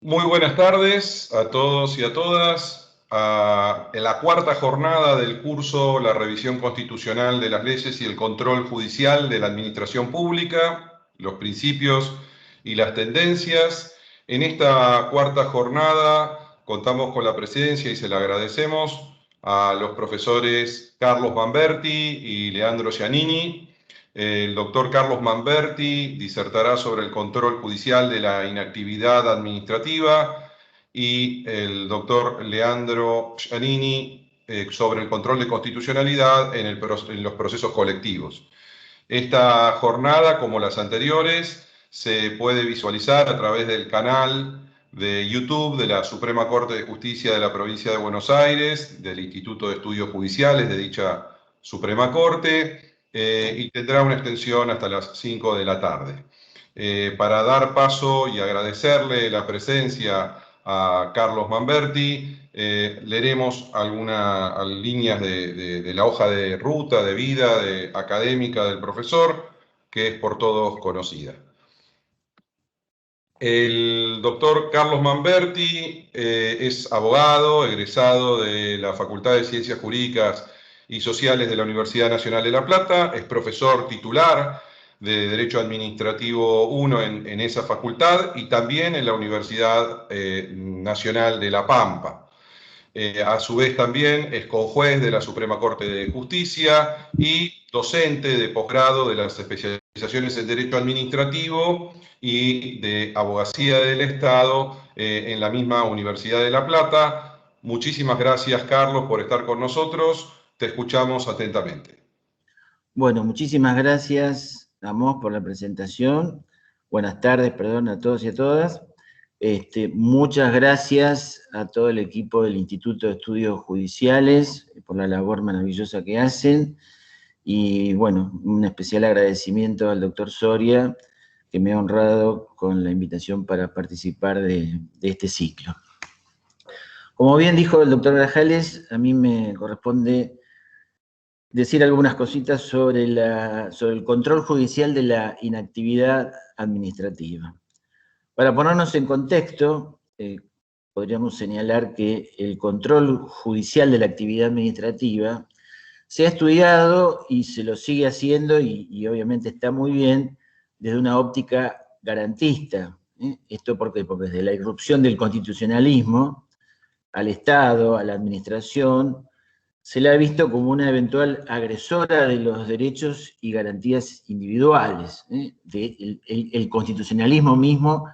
Muy buenas tardes a todos y a todas. En la cuarta jornada del curso La revisión constitucional de las leyes y el control judicial de la administración pública, los principios y las tendencias. En esta cuarta jornada contamos con la presencia y se la agradecemos a los profesores Carlos Mamberti y Leandro Giannini. El doctor Carlos Mamberti disertará sobre el control judicial de la inactividad administrativa y el doctor Leandro Giannini sobre el control de constitucionalidad en los procesos colectivos. Esta jornada, como las anteriores, se puede visualizar a través del canal de YouTube de la Suprema Corte de Justicia de la Provincia de Buenos Aires, del Instituto de Estudios Judiciales de dicha Suprema Corte, y tendrá una extensión hasta las 5 de la tarde. Para dar paso y agradecerle la presencia a Carlos Mamberti, leeremos algunas líneas de la hoja de ruta, de vida académica del profesor, que es por todos conocida. El doctor Carlos Mamberti es abogado, egresado de la Facultad de Ciencias Jurídicas y Sociales de la Universidad Nacional de La Plata, es profesor titular de Derecho Administrativo 1 en esa facultad y también en la Universidad Nacional de La Pampa. A su vez también es conjuez de la Suprema Corte de Justicia y docente de posgrado de las especializaciones en Derecho Administrativo y de Abogacía del Estado en la misma Universidad de La Plata. Muchísimas gracias, Carlos, por estar con nosotros. Te escuchamos atentamente. Bueno, muchísimas gracias, Amos, por la presentación. Buenas tardes, perdón, a todos y a todas. Muchas gracias a todo el equipo del Instituto de Estudios Judiciales por la labor maravillosa que hacen. Y bueno, un especial agradecimiento al doctor Soria, que me ha honrado con la invitación para participar de este ciclo. Como bien dijo el doctor Grajales, a mí me corresponde decir algunas cositas sobre el control judicial de la inactividad administrativa. Para ponernos en contexto, podríamos señalar que el control judicial de la actividad administrativa se ha estudiado y se lo sigue haciendo y obviamente está muy bien desde una óptica garantista. ¿Esto por qué? Porque desde la irrupción del constitucionalismo al Estado, a la administración, se la ha visto como una eventual agresora de los derechos y garantías individuales. El constitucionalismo mismo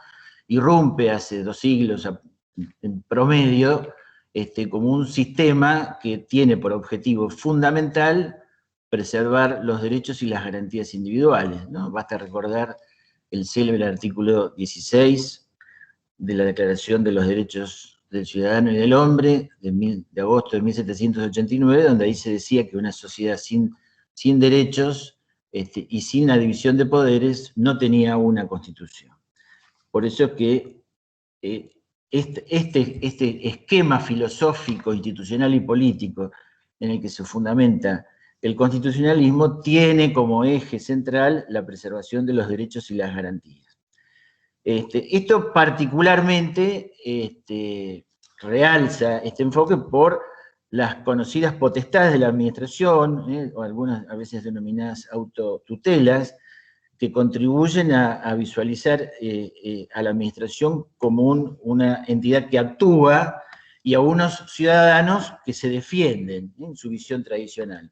irrumpe hace 2 siglos en promedio como un sistema que tiene por objetivo fundamental preservar los derechos y las garantías individuales, ¿no? Basta recordar el célebre artículo 16 de la Declaración de los Derechos del Ciudadano y del Hombre, de agosto de 1789, donde ahí se decía que una sociedad sin derechos y sin la división de poderes no tenía una constitución. Por eso es que este esquema filosófico, institucional y político en el que se fundamenta el constitucionalismo tiene como eje central la preservación de los derechos y las garantías. Esto particularmente realza este enfoque por las conocidas potestades de la administración, o algunas a veces denominadas autotutelas, que contribuyen a visualizar a la administración como una entidad que actúa y a unos ciudadanos que se defienden en su visión tradicional.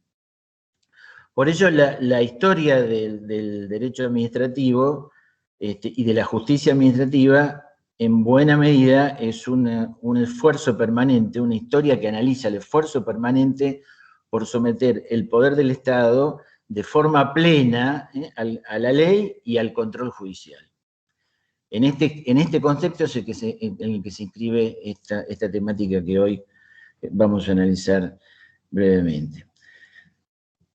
Por ello, la historia del derecho administrativo y de la justicia administrativa, en buena medida, es un esfuerzo permanente, una historia que analiza el esfuerzo permanente por someter el poder del Estado de forma plena a la ley y al control judicial. En este concepto es en el que se inscribe esta temática que hoy vamos a analizar brevemente.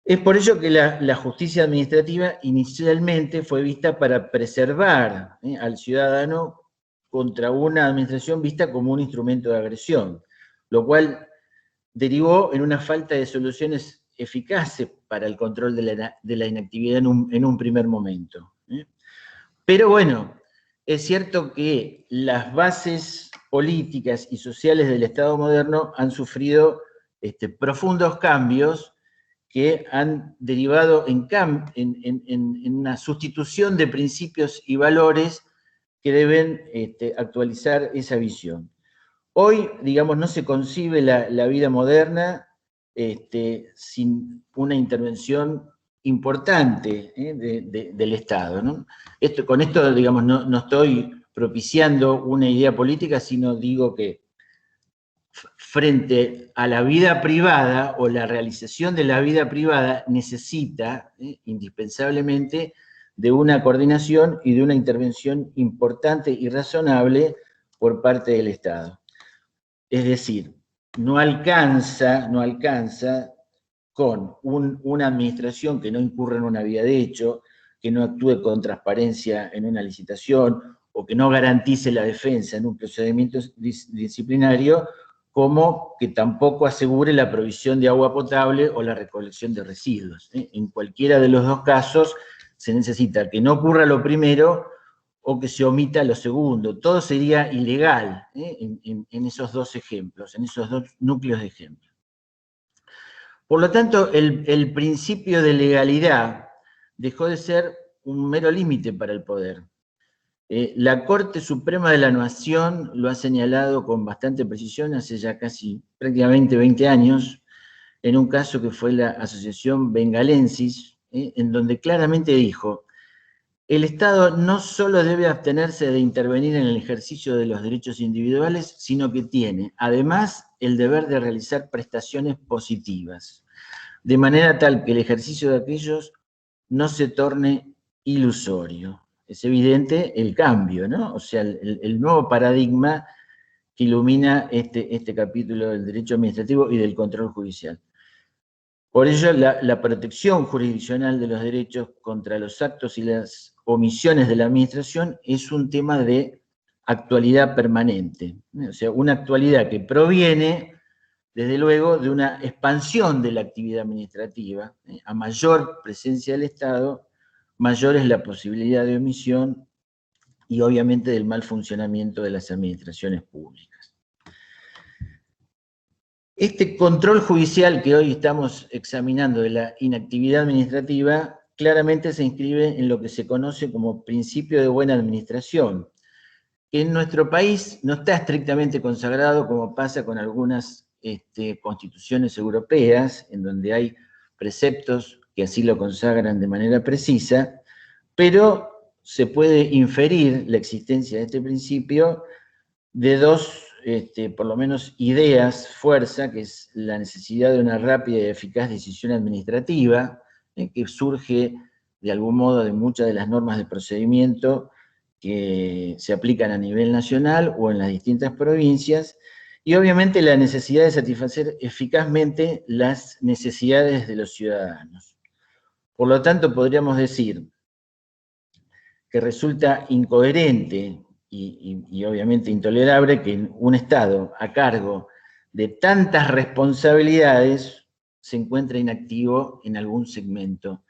Es por ello que la justicia administrativa inicialmente fue vista para preservar al ciudadano contra una administración vista como un instrumento de agresión, lo cual derivó en una falta de soluciones eficaces para el control de la inactividad en un primer momento. Pero bueno, es cierto que las bases políticas y sociales del Estado moderno han sufrido profundos cambios que han derivado en una sustitución de principios y valores que deben actualizar esa visión. Hoy, digamos, no se concibe la vida moderna sin una intervención importante del Estado, ¿no? Con esto, digamos, no estoy propiciando una idea política, sino digo que frente a la vida privada o la realización de la vida privada necesita indispensablemente de una coordinación y de una intervención importante y razonable por parte del Estado. Es decir, no alcanza con una administración que no incurra en una vía de hecho, que no actúe con transparencia en una licitación o que no garantice la defensa en un procedimiento disciplinario, como que tampoco asegure la provisión de agua potable o la recolección de residuos. En cualquiera de los dos casos se necesita que no ocurra lo primero o que se omita lo segundo. Todo sería ilegal en esos dos ejemplos, en esos dos núcleos de ejemplo. Por lo tanto, el principio de legalidad dejó de ser un mero límite para el poder. La Corte Suprema de la Nación lo ha señalado con bastante precisión hace ya casi prácticamente 20 años, en un caso que fue la Asociación Bengalensis, en donde claramente dijo: el Estado no solo debe abstenerse de intervenir en el ejercicio de los derechos individuales, sino que tiene, además, el deber de realizar prestaciones positivas, de manera tal que el ejercicio de aquellos no se torne ilusorio. Es evidente el cambio, ¿no? O sea, el nuevo paradigma que ilumina este capítulo del derecho administrativo y del control judicial. Por ello, la protección jurisdiccional de los derechos contra los actos y las omisiones de la administración es un tema de actualidad permanente. O sea, una actualidad que proviene, desde luego, de una expansión de la actividad administrativa. A mayor presencia del Estado, mayor es la posibilidad de omisión y obviamente del mal funcionamiento de las administraciones públicas. Este control judicial que hoy estamos examinando de la inactividad administrativa claramente se inscribe en lo que se conoce como principio de buena administración, que en nuestro país no está estrictamente consagrado como pasa con algunas constituciones europeas, en donde hay preceptos que así lo consagran de manera precisa, pero se puede inferir la existencia de este principio de dos, por lo menos, ideas, fuerza, que es la necesidad de una rápida y eficaz decisión administrativa, que surge de algún modo de muchas de las normas de procedimiento que se aplican a nivel nacional o en las distintas provincias, y obviamente la necesidad de satisfacer eficazmente las necesidades de los ciudadanos. Por lo tanto, podríamos decir que resulta incoherente y obviamente intolerable que un Estado a cargo de tantas responsabilidades se encuentre inactivo en algún segmento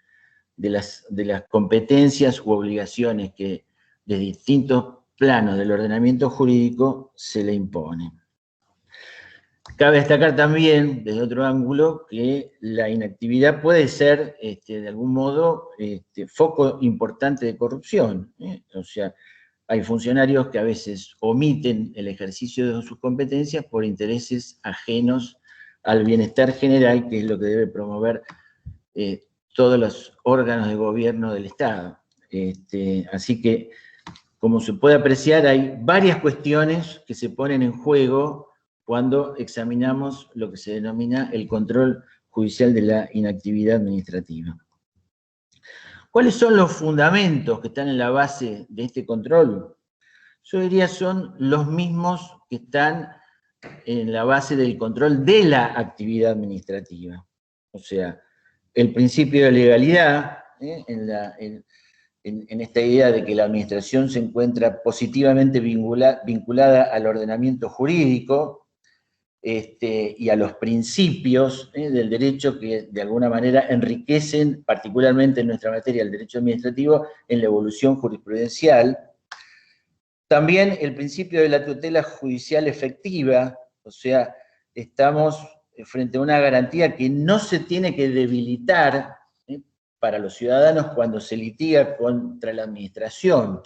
de las competencias u obligaciones que de distintos planos del ordenamiento jurídico se le imponen. Cabe destacar también, desde otro ángulo, que la inactividad puede ser, de algún modo, foco importante de corrupción. O sea, hay funcionarios que a veces omiten el ejercicio de sus competencias por intereses ajenos al bienestar general, que es lo que debe promover todos los órganos de gobierno del Estado. Así que, como se puede apreciar, hay varias cuestiones que se ponen en juego cuando examinamos lo que se denomina el control judicial de la inactividad administrativa. ¿Cuáles son los fundamentos que están en la base de este control? Yo diría son los mismos que están en la base del control de la actividad administrativa. O sea, el principio de legalidad, en esta idea de que la administración se encuentra positivamente vinculada al ordenamiento jurídico, y a los principios del derecho que de alguna manera enriquecen, particularmente en nuestra materia, el derecho administrativo, en la evolución jurisprudencial. También el principio de la tutela judicial efectiva, o sea, estamos frente a una garantía que no se tiene que debilitar para los ciudadanos cuando se litiga contra la administración.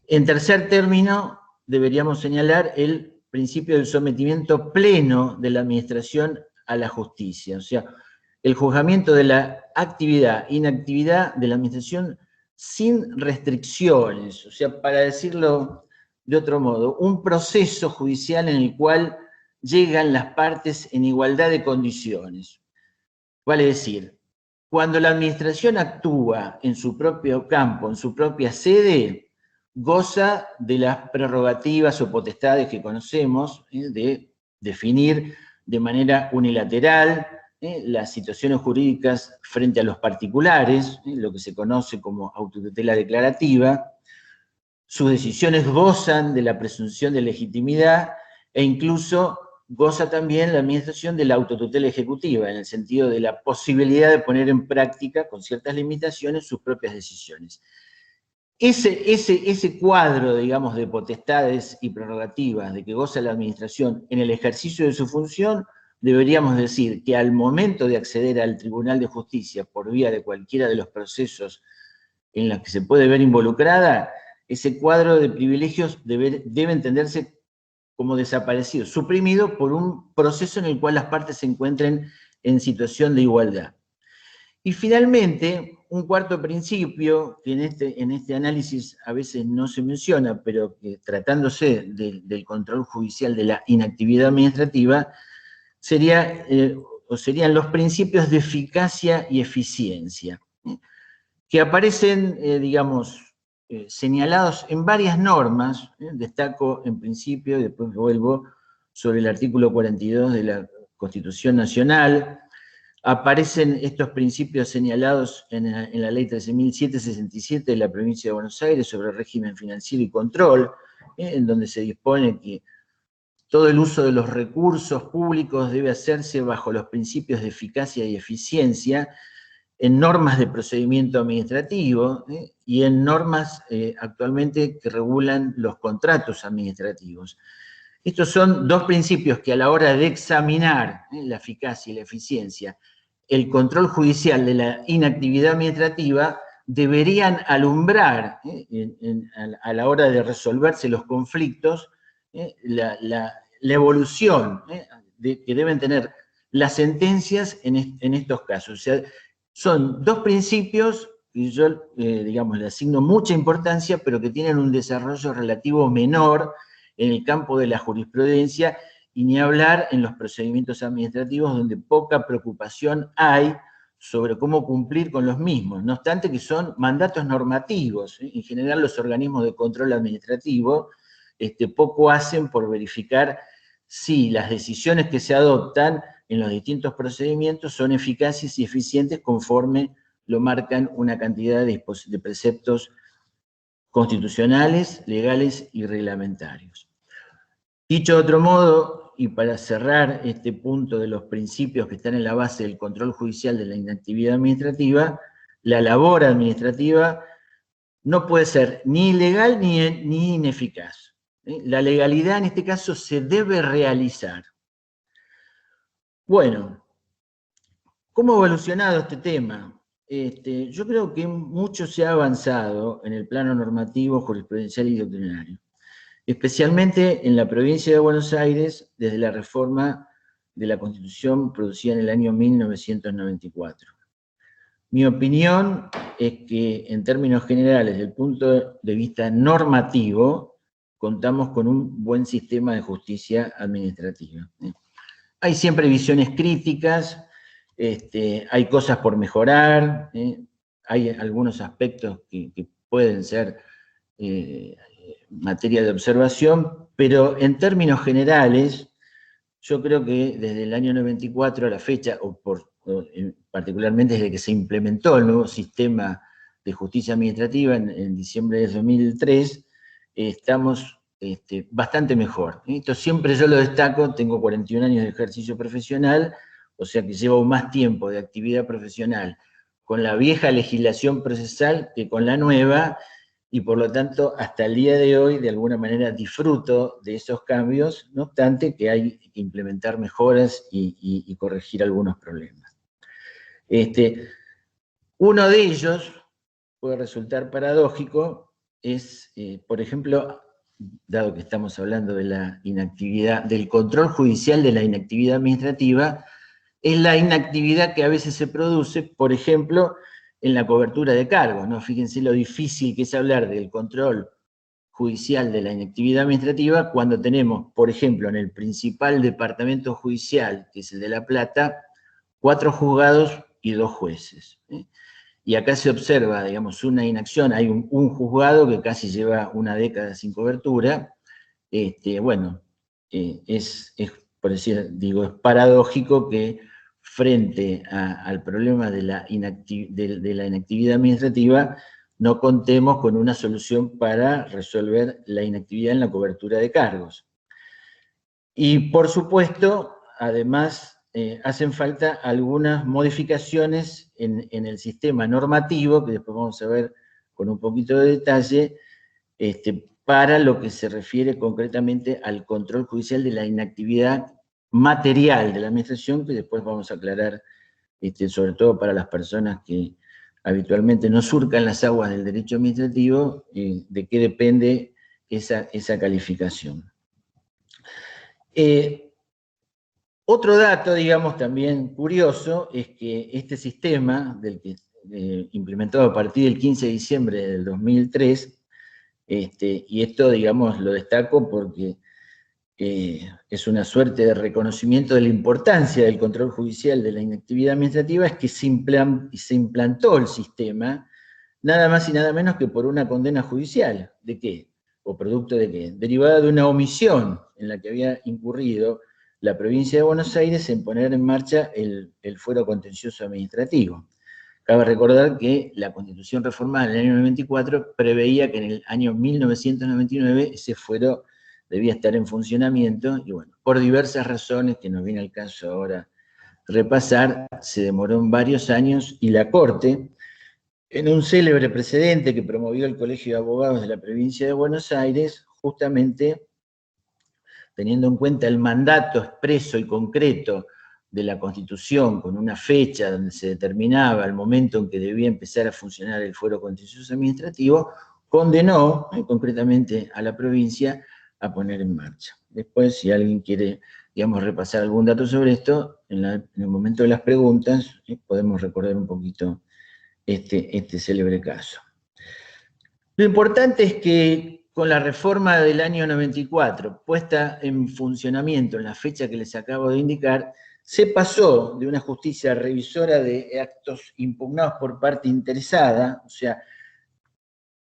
En tercer término, deberíamos señalar el principio del sometimiento pleno de la administración a la justicia, o sea, el juzgamiento de la actividad, inactividad de la administración sin restricciones, o sea, para decirlo de otro modo, un proceso judicial en el cual llegan las partes en igualdad de condiciones. Vale decir, cuando la administración actúa en su propio campo, en su propia sede, goza de las prerrogativas o potestades que conocemos, de definir de manera unilateral las situaciones jurídicas frente a los particulares, lo que se conoce como autotutela declarativa. Sus decisiones gozan de la presunción de legitimidad e incluso goza también la administración de la autotutela ejecutiva, en el sentido de la posibilidad de poner en práctica, con ciertas limitaciones, sus propias decisiones. Ese cuadro, digamos, de potestades y prerrogativas de que goza la administración en el ejercicio de su función, deberíamos decir que al momento de acceder al Tribunal de Justicia por vía de cualquiera de los procesos en los que se puede ver involucrada, ese cuadro de privilegios debe entenderse como desaparecido, suprimido por un proceso en el cual las partes se encuentren en situación de igualdad. Y finalmente, un cuarto principio, que en este análisis a veces no se menciona, pero que tratándose del control judicial de la inactividad administrativa, serían los principios de eficacia y eficiencia, que aparecen, digamos, señalados en varias normas. Destaco en principio, y después vuelvo, sobre el artículo 42 de la Constitución Nacional. Aparecen estos principios señalados en la Ley 13.767 de la Provincia de Buenos Aires sobre régimen financiero y control, en donde se dispone que todo el uso de los recursos públicos debe hacerse bajo los principios de eficacia y eficiencia, en normas de procedimiento administrativo y en normas actualmente que regulan los contratos administrativos. Estos son dos principios que a la hora de examinar la eficacia y la eficiencia, el control judicial de la inactividad administrativa, deberían alumbrar a la hora de resolverse los conflictos la evolución que deben tener las sentencias en estos casos. O sea, son dos principios que yo, digamos, le asigno mucha importancia, pero que tienen un desarrollo relativo menor en el campo de la jurisprudencia, y ni hablar en los procedimientos administrativos, donde poca preocupación hay sobre cómo cumplir con los mismos. No obstante que son mandatos normativos. En general, los organismos de control administrativo poco hacen por verificar si las decisiones que se adoptan en los distintos procedimientos son eficaces y eficientes conforme lo marcan una cantidad de preceptos constitucionales, legales y reglamentarios. Dicho de otro modo, y para cerrar este punto de los principios que están en la base del control judicial de la inactividad administrativa, la labor administrativa no puede ser ni ilegal ni ineficaz. La legalidad en este caso se debe realizar. Bueno, ¿cómo ha evolucionado este tema? Yo creo que mucho se ha avanzado en el plano normativo, jurisprudencial y doctrinario, especialmente en la provincia de Buenos Aires, desde la reforma de la Constitución producida en el año 1994. Mi opinión es que, en términos generales, desde el punto de vista normativo, contamos con un buen sistema de justicia administrativa. Hay siempre visiones críticas, hay cosas por mejorar, hay algunos aspectos que pueden ser materia de observación, pero en términos generales, yo creo que desde el año 94 a la fecha, particularmente desde que se implementó el nuevo sistema de justicia administrativa en diciembre de 2003, estamos bastante mejor. Esto siempre yo lo destaco, tengo 41 años de ejercicio profesional, o sea que llevo más tiempo de actividad profesional con la vieja legislación procesal que con la nueva, y por lo tanto hasta el día de hoy de alguna manera disfruto de esos cambios, no obstante que hay que implementar mejoras y corregir algunos problemas. Uno de ellos puede resultar paradójico, es, por ejemplo, dado que estamos hablando de la inactividad, del control judicial de la inactividad administrativa, es la inactividad que a veces se produce, por ejemplo, en la cobertura de cargos, ¿no? Fíjense lo difícil que es hablar del control judicial de la inactividad administrativa cuando tenemos, por ejemplo, en el principal departamento judicial, que es el de La Plata, 4 juzgados y 2 jueces. Y acá se observa, digamos, una inacción, hay un juzgado que casi lleva una década sin cobertura. Bueno, por decir, digo, es paradójico que frente al problema de la inactividad administrativa no contemos con una solución para resolver la inactividad en la cobertura de cargos. Y por supuesto, además, hacen falta algunas modificaciones en el sistema normativo, que después vamos a ver con un poquito de detalle, para lo que se refiere concretamente al control judicial de la inactividad material de la administración, que después vamos a aclarar, sobre todo para las personas que habitualmente no surcan las aguas del derecho administrativo, de qué depende esa calificación. Otro dato, digamos, también curioso, es que este sistema, implementado a partir del 15 de diciembre del 2003, y esto, digamos, lo destaco porque es una suerte de reconocimiento de la importancia del control judicial de la inactividad administrativa, es que se implantó el sistema, nada más y nada menos que por una condena judicial. ¿De qué? ¿O producto de qué? Derivada de una omisión en la que había incurrido la provincia de Buenos Aires en poner en marcha el fuero contencioso administrativo. Cabe recordar que la Constitución reformada en el año 94 preveía que en el año 1999 ese fuero debía estar en funcionamiento, y bueno, por diversas razones que nos viene al caso ahora repasar, se demoró varios años, y la Corte, en un célebre precedente que promovió el Colegio de Abogados de la provincia de Buenos Aires, justamente teniendo en cuenta el mandato expreso y concreto de la Constitución, con una fecha donde se determinaba el momento en que debía empezar a funcionar el fuero contencioso administrativo, condenó concretamente a la provincia a poner en marcha. Después, si alguien quiere, digamos, repasar algún dato sobre esto, en el momento de las preguntas, podemos recordar un poquito este célebre caso. Lo importante es que con la reforma del año 94, puesta en funcionamiento en la fecha que les acabo de indicar, se pasó de una justicia revisora de actos impugnados por parte interesada, o sea,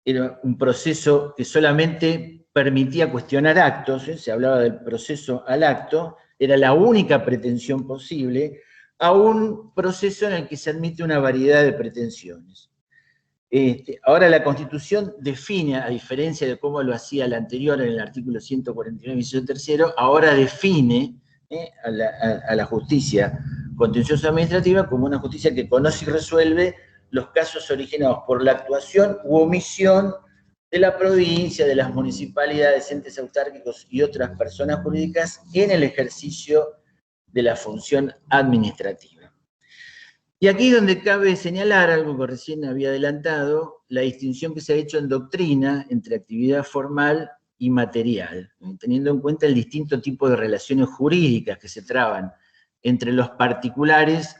era un proceso que solamente permitía cuestionar actos, se hablaba del proceso al acto, era la única pretensión posible, a un proceso en el que se admite una variedad de pretensiones. Ahora la Constitución define, a diferencia de cómo lo hacía la anterior en el artículo 149, inciso tercero, ahora define a la justicia contenciosa administrativa como una justicia que conoce y resuelve los casos originados por la actuación u omisión de la provincia, de las municipalidades, entes autárquicos y otras personas jurídicas en el ejercicio de la función administrativa. Y aquí es donde cabe señalar, algo que recién había adelantado, la distinción que se ha hecho en doctrina entre actividad formal y material, teniendo en cuenta el distinto tipo de relaciones jurídicas que se traban entre los particulares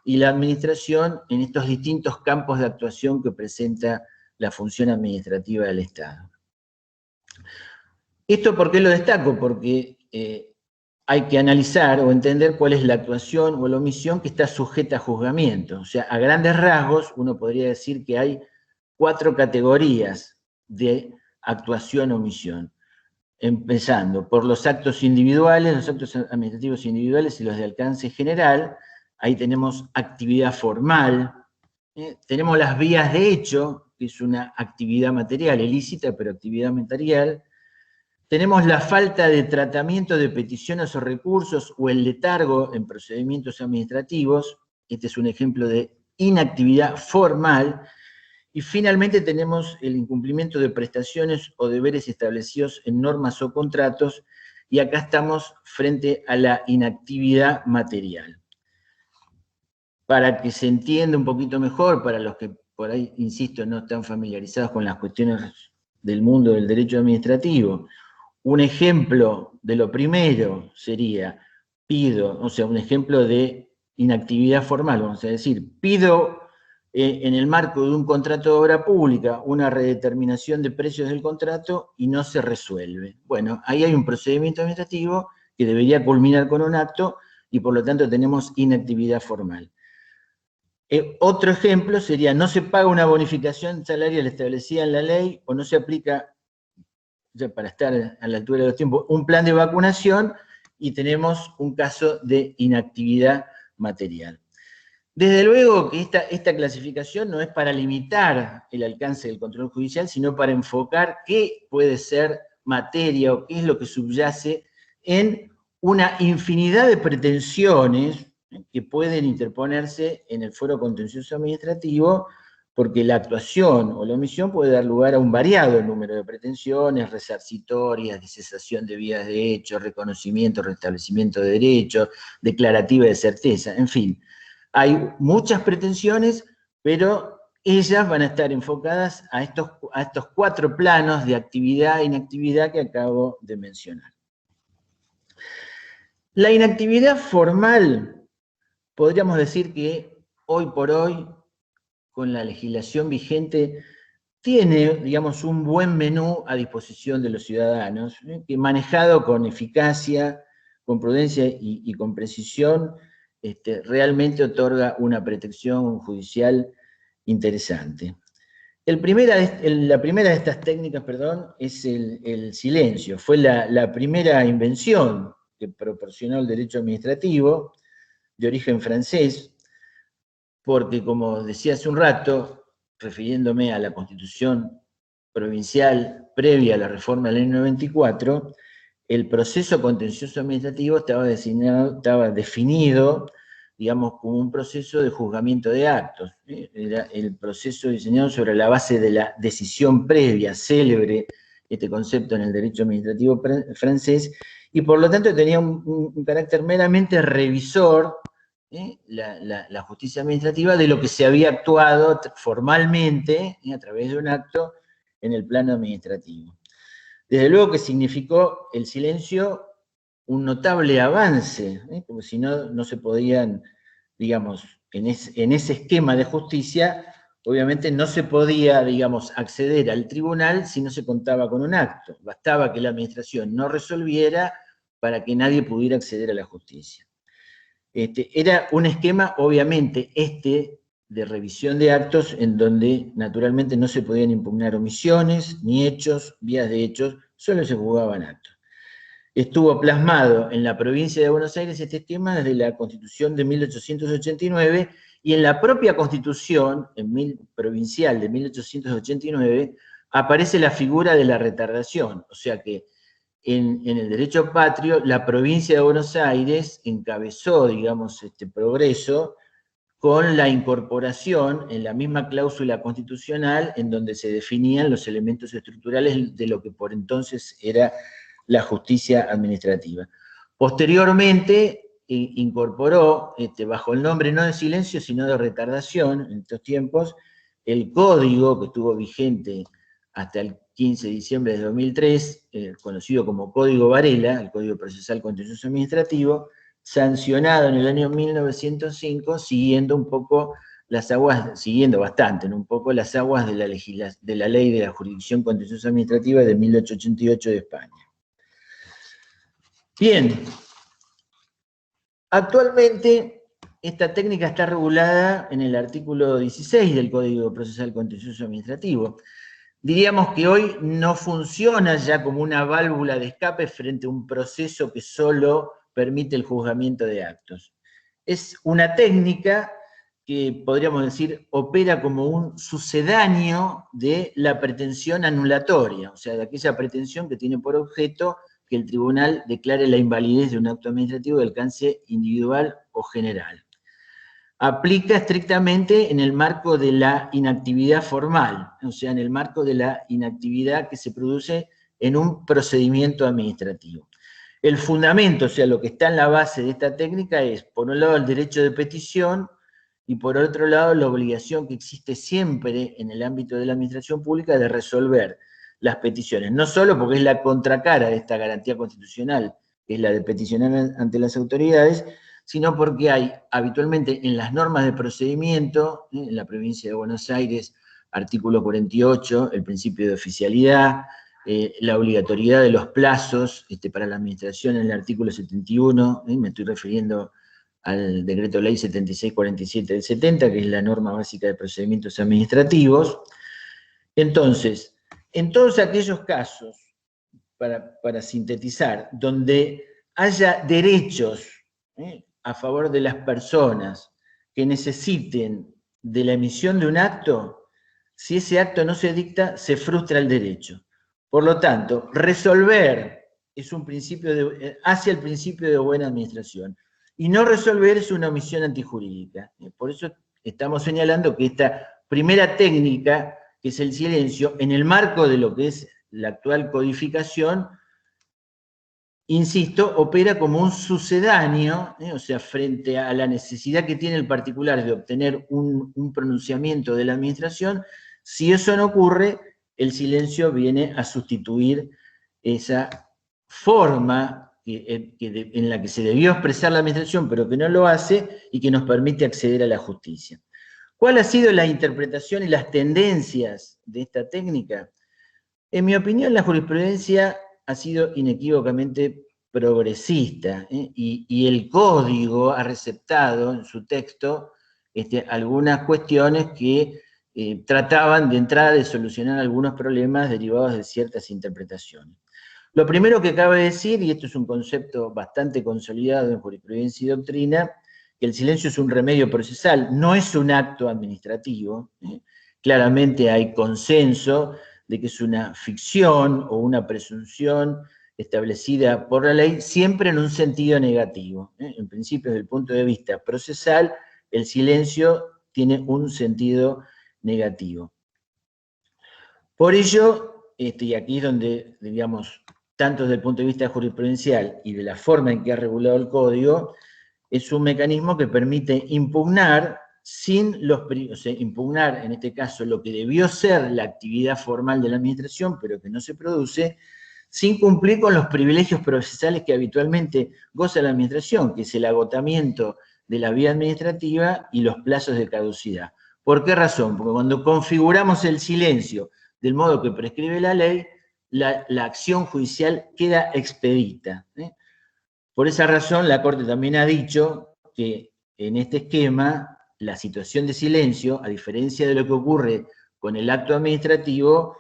y la administración en estos distintos campos de actuación que presenta la función administrativa del Estado. ¿Esto por qué lo destaco? Porque hay que analizar o entender cuál es la actuación o la omisión que está sujeta a juzgamiento. O sea, a grandes rasgos, uno podría decir que hay 4 categorías de actuación o omisión. Empezando por los actos individuales, los actos administrativos individuales y los de alcance general. Ahí tenemos actividad formal. Tenemos las vías de hecho, que es una actividad material ilícita, pero actividad material. Tenemos la falta de tratamiento de peticiones o recursos o el letargo en procedimientos administrativos. Este es un ejemplo de inactividad formal. Y finalmente tenemos el incumplimiento de prestaciones o deberes establecidos en normas o contratos, y acá estamos frente a la inactividad material. Para que se entienda un poquito mejor, para los que por ahí, insisto, no están familiarizados con las cuestiones del mundo del derecho administrativo, un ejemplo de lo primero sería, un ejemplo de inactividad formal, vamos a decir, pido en el marco de un contrato de obra pública una redeterminación de precios del contrato y no se resuelve. Bueno, ahí hay un procedimiento administrativo que debería culminar con un acto y por lo tanto tenemos inactividad formal. Otro ejemplo sería, no se paga una bonificación salarial establecida en la ley o no se aplica, ya para estar a la altura de los tiempos, un plan de vacunación y tenemos un caso de inactividad material. Desde luego que esta clasificación no es para limitar el alcance del control judicial, sino para enfocar qué puede ser materia o qué es lo que subyace en una infinidad de pretensiones que pueden interponerse en el foro contencioso administrativo, porque la actuación o la omisión puede dar lugar a un variado número de pretensiones, resarcitorias, de cesación de vías de hecho, reconocimiento, restablecimiento de derechos, declarativa de certeza, en fin. Hay muchas pretensiones, pero ellas van a estar enfocadas a estos 4 planos de actividad e inactividad que acabo de mencionar. La inactividad formal, podríamos decir que hoy por hoy, con la legislación vigente, tiene, digamos, un buen menú a disposición de los ciudadanos, que manejado con eficacia, con prudencia y con precisión, realmente otorga una protección judicial interesante. La primera de estas técnicas, es el silencio. Fue la primera invención que proporcionó el derecho administrativo, de origen francés, porque, como decía hace un rato, refiriéndome a la Constitución provincial previa a la reforma de la ley 94, el proceso contencioso administrativo estaba definido, digamos, como un proceso de juzgamiento de actos. Era el proceso diseñado sobre la base de la decisión previa, célebre este concepto en el derecho administrativo francés, y por lo tanto tenía un carácter meramente revisor, la justicia administrativa, de lo que se había actuado formalmente a través de un acto en el plano administrativo. Desde luego que significó el silencio un notable avance, porque si no, no se podían, digamos, en ese esquema de justicia, obviamente no se podía, digamos, acceder al tribunal si no se contaba con un acto. Bastaba que la administración no resolviera para que nadie pudiera acceder a la justicia. Era un esquema, obviamente, de revisión de actos, en donde naturalmente no se podían impugnar omisiones, ni hechos, vías de hechos, solo se juzgaban actos. Estuvo plasmado en la provincia de Buenos Aires este esquema desde la Constitución de 1889, y en la propia Constitución provincial de 1889 aparece la figura de la retardación, o sea que en el derecho patrio, la provincia de Buenos Aires encabezó, digamos, este progreso con la incorporación en la misma cláusula constitucional en donde se definían los elementos estructurales de lo que por entonces era la justicia administrativa. Posteriormente incorporó, bajo el nombre no de silencio, sino de retardación, en estos tiempos, el código que estuvo vigente hasta el 15 de diciembre de 2003, conocido como Código Varela, el Código Procesal Contencioso Administrativo, sancionado en el año 1905, siguiendo bastante, un poco las aguas de la Ley de la Jurisdicción Contenciosa Administrativa de 1888 de España. Bien, actualmente esta técnica está regulada en el artículo 16 del Código Procesal Contencioso Administrativo. Diríamos que hoy no funciona ya como una válvula de escape frente a un proceso que solo permite el juzgamiento de actos. Es una técnica que, podríamos decir, opera como un sucedáneo de la pretensión anulatoria, o sea, de aquella pretensión que tiene por objeto que el tribunal declare la invalidez de un acto administrativo de alcance individual o general. aplica estrictamente en el marco de la inactividad formal, o sea, en el marco de la inactividad que se produce en un procedimiento administrativo. El fundamento, o sea, lo que está en la base de esta técnica es, por un lado, el derecho de petición y por otro lado, la obligación que existe siempre en el ámbito de la administración pública de resolver las peticiones, no solo porque es la contracara de esta garantía constitucional, que es la de peticionar ante las autoridades, sino porque hay habitualmente en las normas de procedimiento, en la provincia de Buenos Aires, artículo 48, el principio de oficialidad, la obligatoriedad de los plazos para la administración en el artículo 71, me estoy refiriendo al decreto ley 7647 del 70, que es la norma básica de procedimientos administrativos. Entonces, en todos aquellos casos, para sintetizar, donde haya derechos a favor de las personas que necesiten de la emisión de un acto, si ese acto no se dicta, se frustra el derecho. Por lo tanto, resolver es un principio hacia el principio de buena administración, y no resolver es una omisión antijurídica. Por eso estamos señalando que esta primera técnica, que es el silencio, en el marco de lo que es la actual codificación, insisto, opera como un sucedáneo, o sea, frente a la necesidad que tiene el particular de obtener un pronunciamiento de la administración. Si eso no ocurre, el silencio viene a sustituir esa forma en la que se debió expresar la administración, pero que no lo hace y que nos permite acceder a la justicia. ¿Cuál ha sido la interpretación y las tendencias de esta técnica? En mi opinión, la jurisprudencia ha sido inequívocamente progresista, y el código ha receptado en su texto algunas cuestiones que trataban de entrada de solucionar algunos problemas derivados de ciertas interpretaciones. Lo primero que cabe decir, y esto es un concepto bastante consolidado en jurisprudencia y doctrina, que el silencio es un remedio procesal, no es un acto administrativo. Claramente hay consenso de que es una ficción o una presunción establecida por la ley, siempre en un sentido negativo. En principio, desde el punto de vista procesal, el silencio tiene un sentido negativo. Por ello, y aquí es donde, digamos, tanto desde el punto de vista jurisprudencial y de la forma en que ha regulado el código, es un mecanismo que permite impugnar impugnar en este caso lo que debió ser la actividad formal de la administración, pero que no se produce, sin cumplir con los privilegios procesales que habitualmente goza la administración, que es el agotamiento de la vía administrativa y los plazos de caducidad. ¿Por qué razón? Porque cuando configuramos el silencio del modo que prescribe la ley, la acción judicial queda expedita. Por esa razón, la Corte también ha dicho que en este esquema, la situación de silencio, a diferencia de lo que ocurre con el acto administrativo,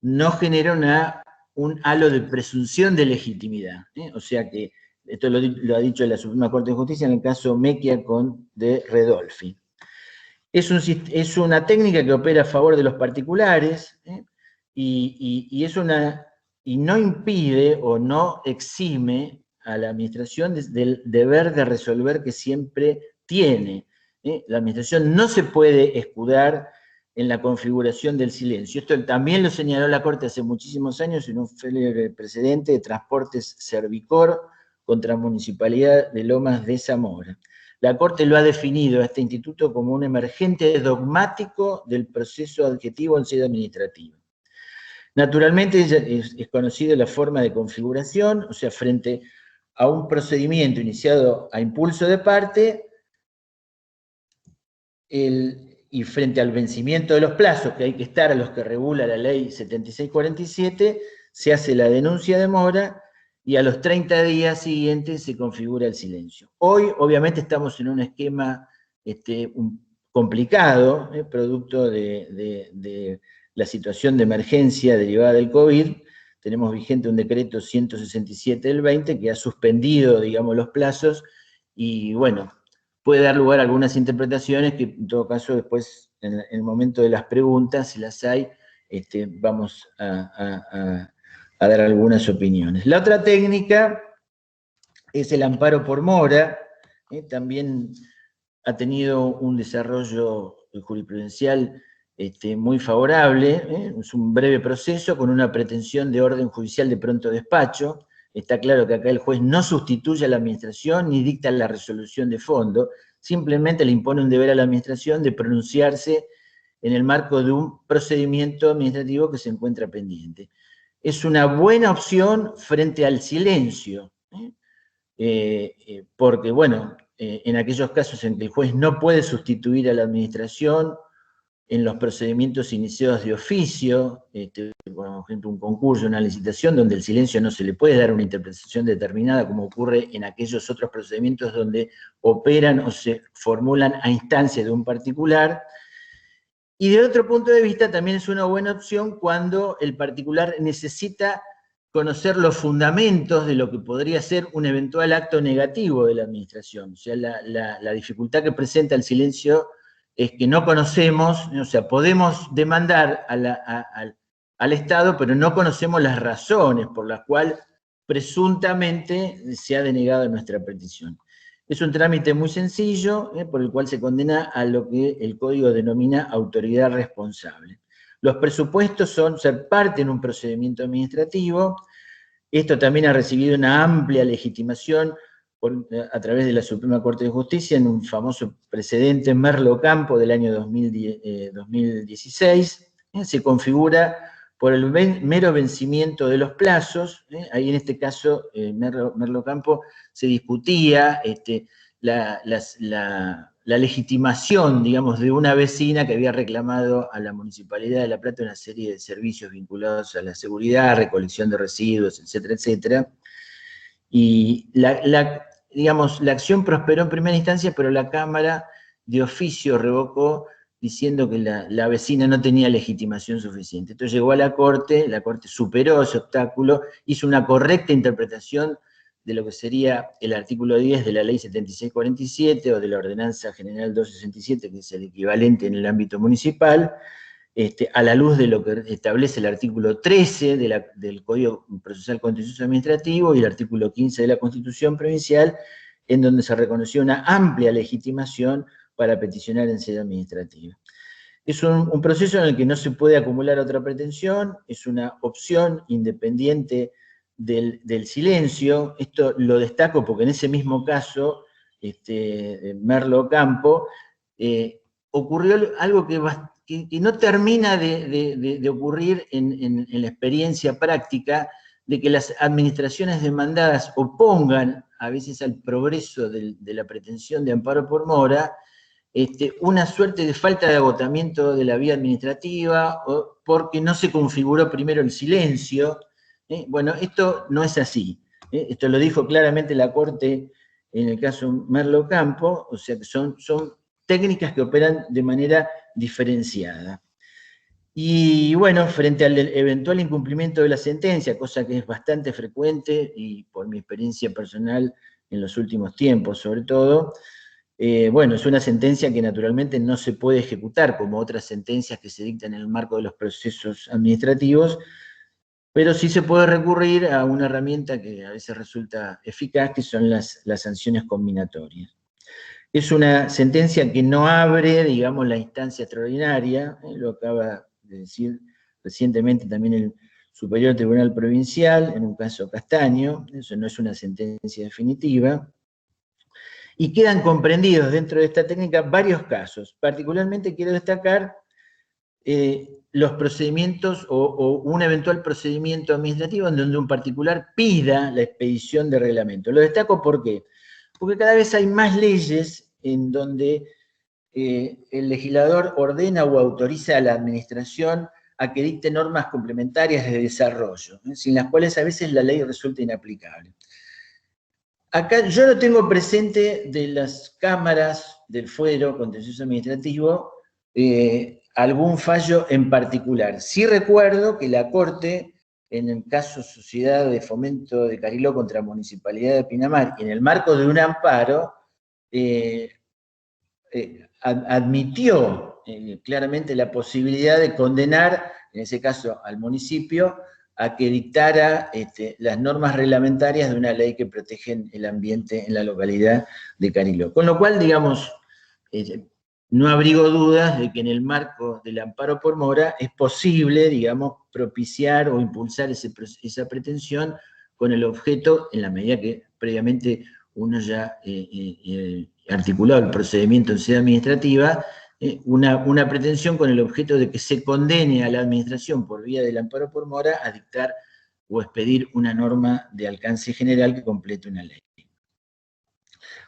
no genera un halo de presunción de legitimidad. O sea que, esto lo ha dicho la Suprema Corte de Justicia en el caso Mecchia con De Redolfi. Es una técnica que opera a favor de los particulares, y no impide o no exime a la administración del deber de resolver que siempre tiene. La administración no se puede escudar en la configuración del silencio. Esto también lo señaló la Corte hace muchísimos años en un célebre precedente de Transportes Servicor contra Municipalidad de Lomas de Zamora. La Corte lo ha definido a este instituto como un emergente dogmático del proceso adjetivo en sede administrativa. Naturalmente es conocida la forma de configuración, o sea, frente a un procedimiento iniciado a impulso de parte, y frente al vencimiento de los plazos que hay que estar a los que regula la ley 7647, se hace la denuncia de mora y a los 30 días siguientes se configura el silencio. Hoy, obviamente, estamos en un esquema complicado, producto de la situación de emergencia derivada del COVID. Tenemos vigente un decreto 167 del 20 que ha suspendido, digamos, los plazos y, bueno, puede dar lugar a algunas interpretaciones que, en todo caso, después, en el momento de las preguntas, si las hay, vamos a dar algunas opiniones. La otra técnica es el amparo por mora. También ha tenido un desarrollo jurisprudencial muy favorable, es un breve proceso con una pretensión de orden judicial de pronto despacho. Está claro que acá el juez no sustituye a la administración ni dicta la resolución de fondo, simplemente le impone un deber a la administración de pronunciarse en el marco de un procedimiento administrativo que se encuentra pendiente. Es una buena opción frente al silencio, porque, bueno, en aquellos casos en que el juez no puede sustituir a la administración, en los procedimientos iniciados de oficio, por ejemplo, un concurso, una licitación, donde el silencio no se le puede dar una interpretación determinada, como ocurre en aquellos otros procedimientos donde operan o se formulan a instancia de un particular. Y de otro punto de vista, también es una buena opción cuando el particular necesita conocer los fundamentos de lo que podría ser un eventual acto negativo de la administración. O sea, la dificultad que presenta el silencio es que no conocemos, o sea, podemos demandar al Estado, pero no conocemos las razones por las cuales presuntamente se ha denegado nuestra petición. Es un trámite muy sencillo, por el cual se condena a lo que el Código denomina autoridad responsable. Los presupuestos son ser parte en un procedimiento administrativo. Esto también ha recibido una amplia legitimación a través de la Suprema Corte de Justicia en un famoso precedente Merlo Campo del año 2016. Se configura por el mero vencimiento de los plazos. Ahí en este caso, Merlo Campo se discutía la legitimación, digamos, de una vecina que había reclamado a la Municipalidad de La Plata una serie de servicios vinculados a la seguridad, recolección de residuos, etcétera, etcétera. Y digamos, la acción prosperó en primera instancia, pero la Cámara de oficio revocó diciendo que la vecina no tenía legitimación suficiente. Entonces llegó a la Corte superó ese obstáculo, hizo una correcta interpretación de lo que sería el artículo 10 de la Ley 7647 o de la Ordenanza General 267, que es el equivalente en el ámbito municipal, a la luz de lo que establece el artículo 13 del Código Procesal Contencioso Administrativo y el artículo 15 de la Constitución Provincial, en donde se reconoció una amplia legitimación para peticionar en sede administrativa. Es un proceso en el que no se puede acumular otra pretensión, es una opción independiente del silencio. Esto lo destaco porque en ese mismo caso, Merlo Campo, ocurrió algo que no termina de ocurrir en la experiencia práctica, de que las administraciones demandadas opongan a veces al progreso de la pretensión de amparo por mora, una suerte de falta de agotamiento de la vía administrativa, o porque no se configuró primero el silencio. Bueno, esto no es así. Esto lo dijo claramente la Corte en el caso Merlo Campo, o sea que son técnicas que operan de manera diferenciada. Y bueno, frente al eventual incumplimiento de la sentencia, cosa que es bastante frecuente, y por mi experiencia personal en los últimos tiempos sobre todo, bueno, es una sentencia que naturalmente no se puede ejecutar como otras sentencias que se dictan en el marco de los procesos administrativos, pero sí se puede recurrir a una herramienta que a veces resulta eficaz, que son las sanciones combinatorias. Es una sentencia que no abre, digamos, la instancia extraordinaria, lo acaba de decir recientemente también el Superior Tribunal Provincial, en un caso Castaño, eso no es una sentencia definitiva, y quedan comprendidos dentro de esta técnica varios casos. Particularmente quiero destacar los procedimientos o un eventual procedimiento administrativo en donde un particular pida la expedición de reglamento. Lo destaco ¿por qué? Porque cada vez hay más leyes en donde el legislador ordena o autoriza a la administración a que dicte normas complementarias de desarrollo, sin las cuales a veces la ley resulta inaplicable. Acá yo no tengo presente de las cámaras del fuero contencioso administrativo algún fallo en particular. Sí recuerdo que la Corte, en el caso Sociedad de Fomento de Cariló contra Municipalidad de Pinamar, y en el marco de un amparo, admitió claramente la posibilidad de condenar, en ese caso al municipio, a que dictara las normas reglamentarias de una ley que protegen el ambiente en la localidad de Cariló. Con lo cual, digamos, no abrigo dudas de que en el marco del amparo por mora es posible, digamos, propiciar o impulsar esa pretensión con el objeto, en la medida que previamente uno ya articulado el procedimiento en sede administrativa, una pretensión con el objeto de que se condene a la administración por vía del amparo por mora a dictar o expedir una norma de alcance general que complete una ley.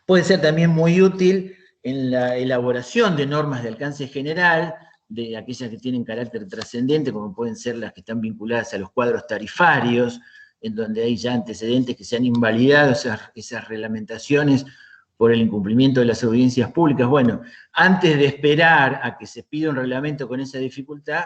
Puede ser también muy útil en la elaboración de normas de alcance general, de aquellas que tienen carácter trascendente, como pueden ser las que están vinculadas a los cuadros tarifarios, en donde hay ya antecedentes que se han invalidado esas reglamentaciones por el incumplimiento de las audiencias públicas. Bueno, antes de esperar a que se pida un reglamento con esa dificultad,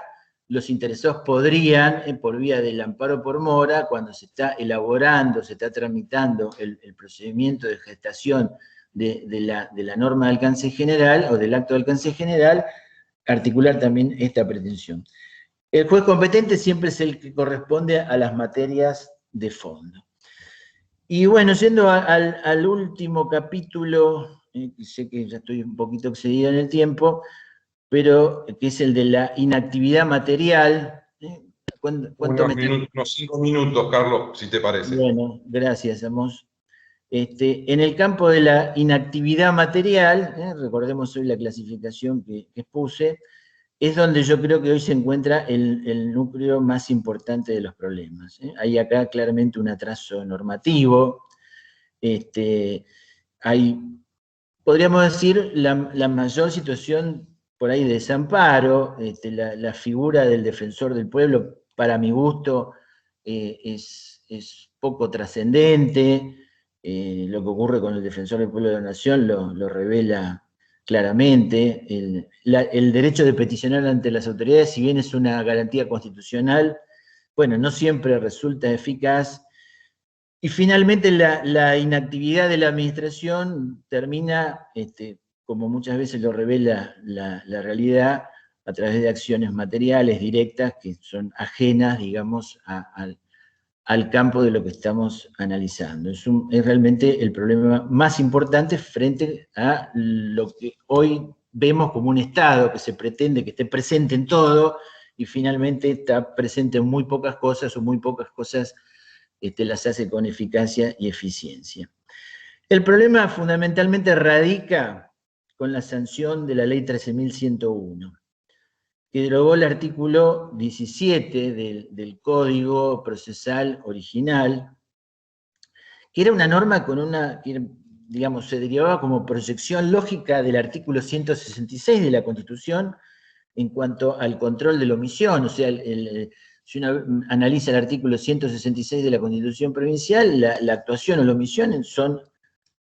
los interesados podrían, por vía del amparo por mora, cuando se está elaborando, se está tramitando el procedimiento de gestación de la norma de alcance general o del acto de alcance general, articular también esta pretensión. El juez competente siempre es el que corresponde a las materias de fondo. Y bueno, yendo al último capítulo, sé que ya estoy un poquito excedido en el tiempo, pero que es el de la inactividad material. Unos 5 minutos, Carlos, si te parece. Bueno, gracias, Amos. En el campo de la inactividad material, recordemos hoy la clasificación que expuse, es donde yo creo que hoy se encuentra el núcleo más importante de los problemas. Hay acá claramente un atraso normativo, hay, podríamos decir, la mayor situación por ahí de desamparo, la figura del defensor del pueblo, para mi gusto, es poco trascendente. Lo que ocurre con el defensor del pueblo de la nación lo revela claramente. El derecho de peticionar ante las autoridades, si bien es una garantía constitucional, bueno, no siempre resulta eficaz. Y finalmente la inactividad de la administración termina, como muchas veces lo revela la realidad, a través de acciones materiales directas que son ajenas, digamos, al campo de lo que estamos analizando. Es realmente el problema más importante frente a lo que hoy vemos como un Estado que se pretende que esté presente en todo y finalmente está presente en muy pocas cosas o muy pocas cosas las hace con eficacia y eficiencia. El problema fundamentalmente radica con la sanción de la ley 13.101, que derogó el artículo 17 del Código Procesal original, que era una norma con digamos, se derivaba como proyección lógica del artículo 166 de la Constitución en cuanto al control de la omisión, o sea, si uno analiza el artículo 166 de la Constitución Provincial, la actuación o la omisión son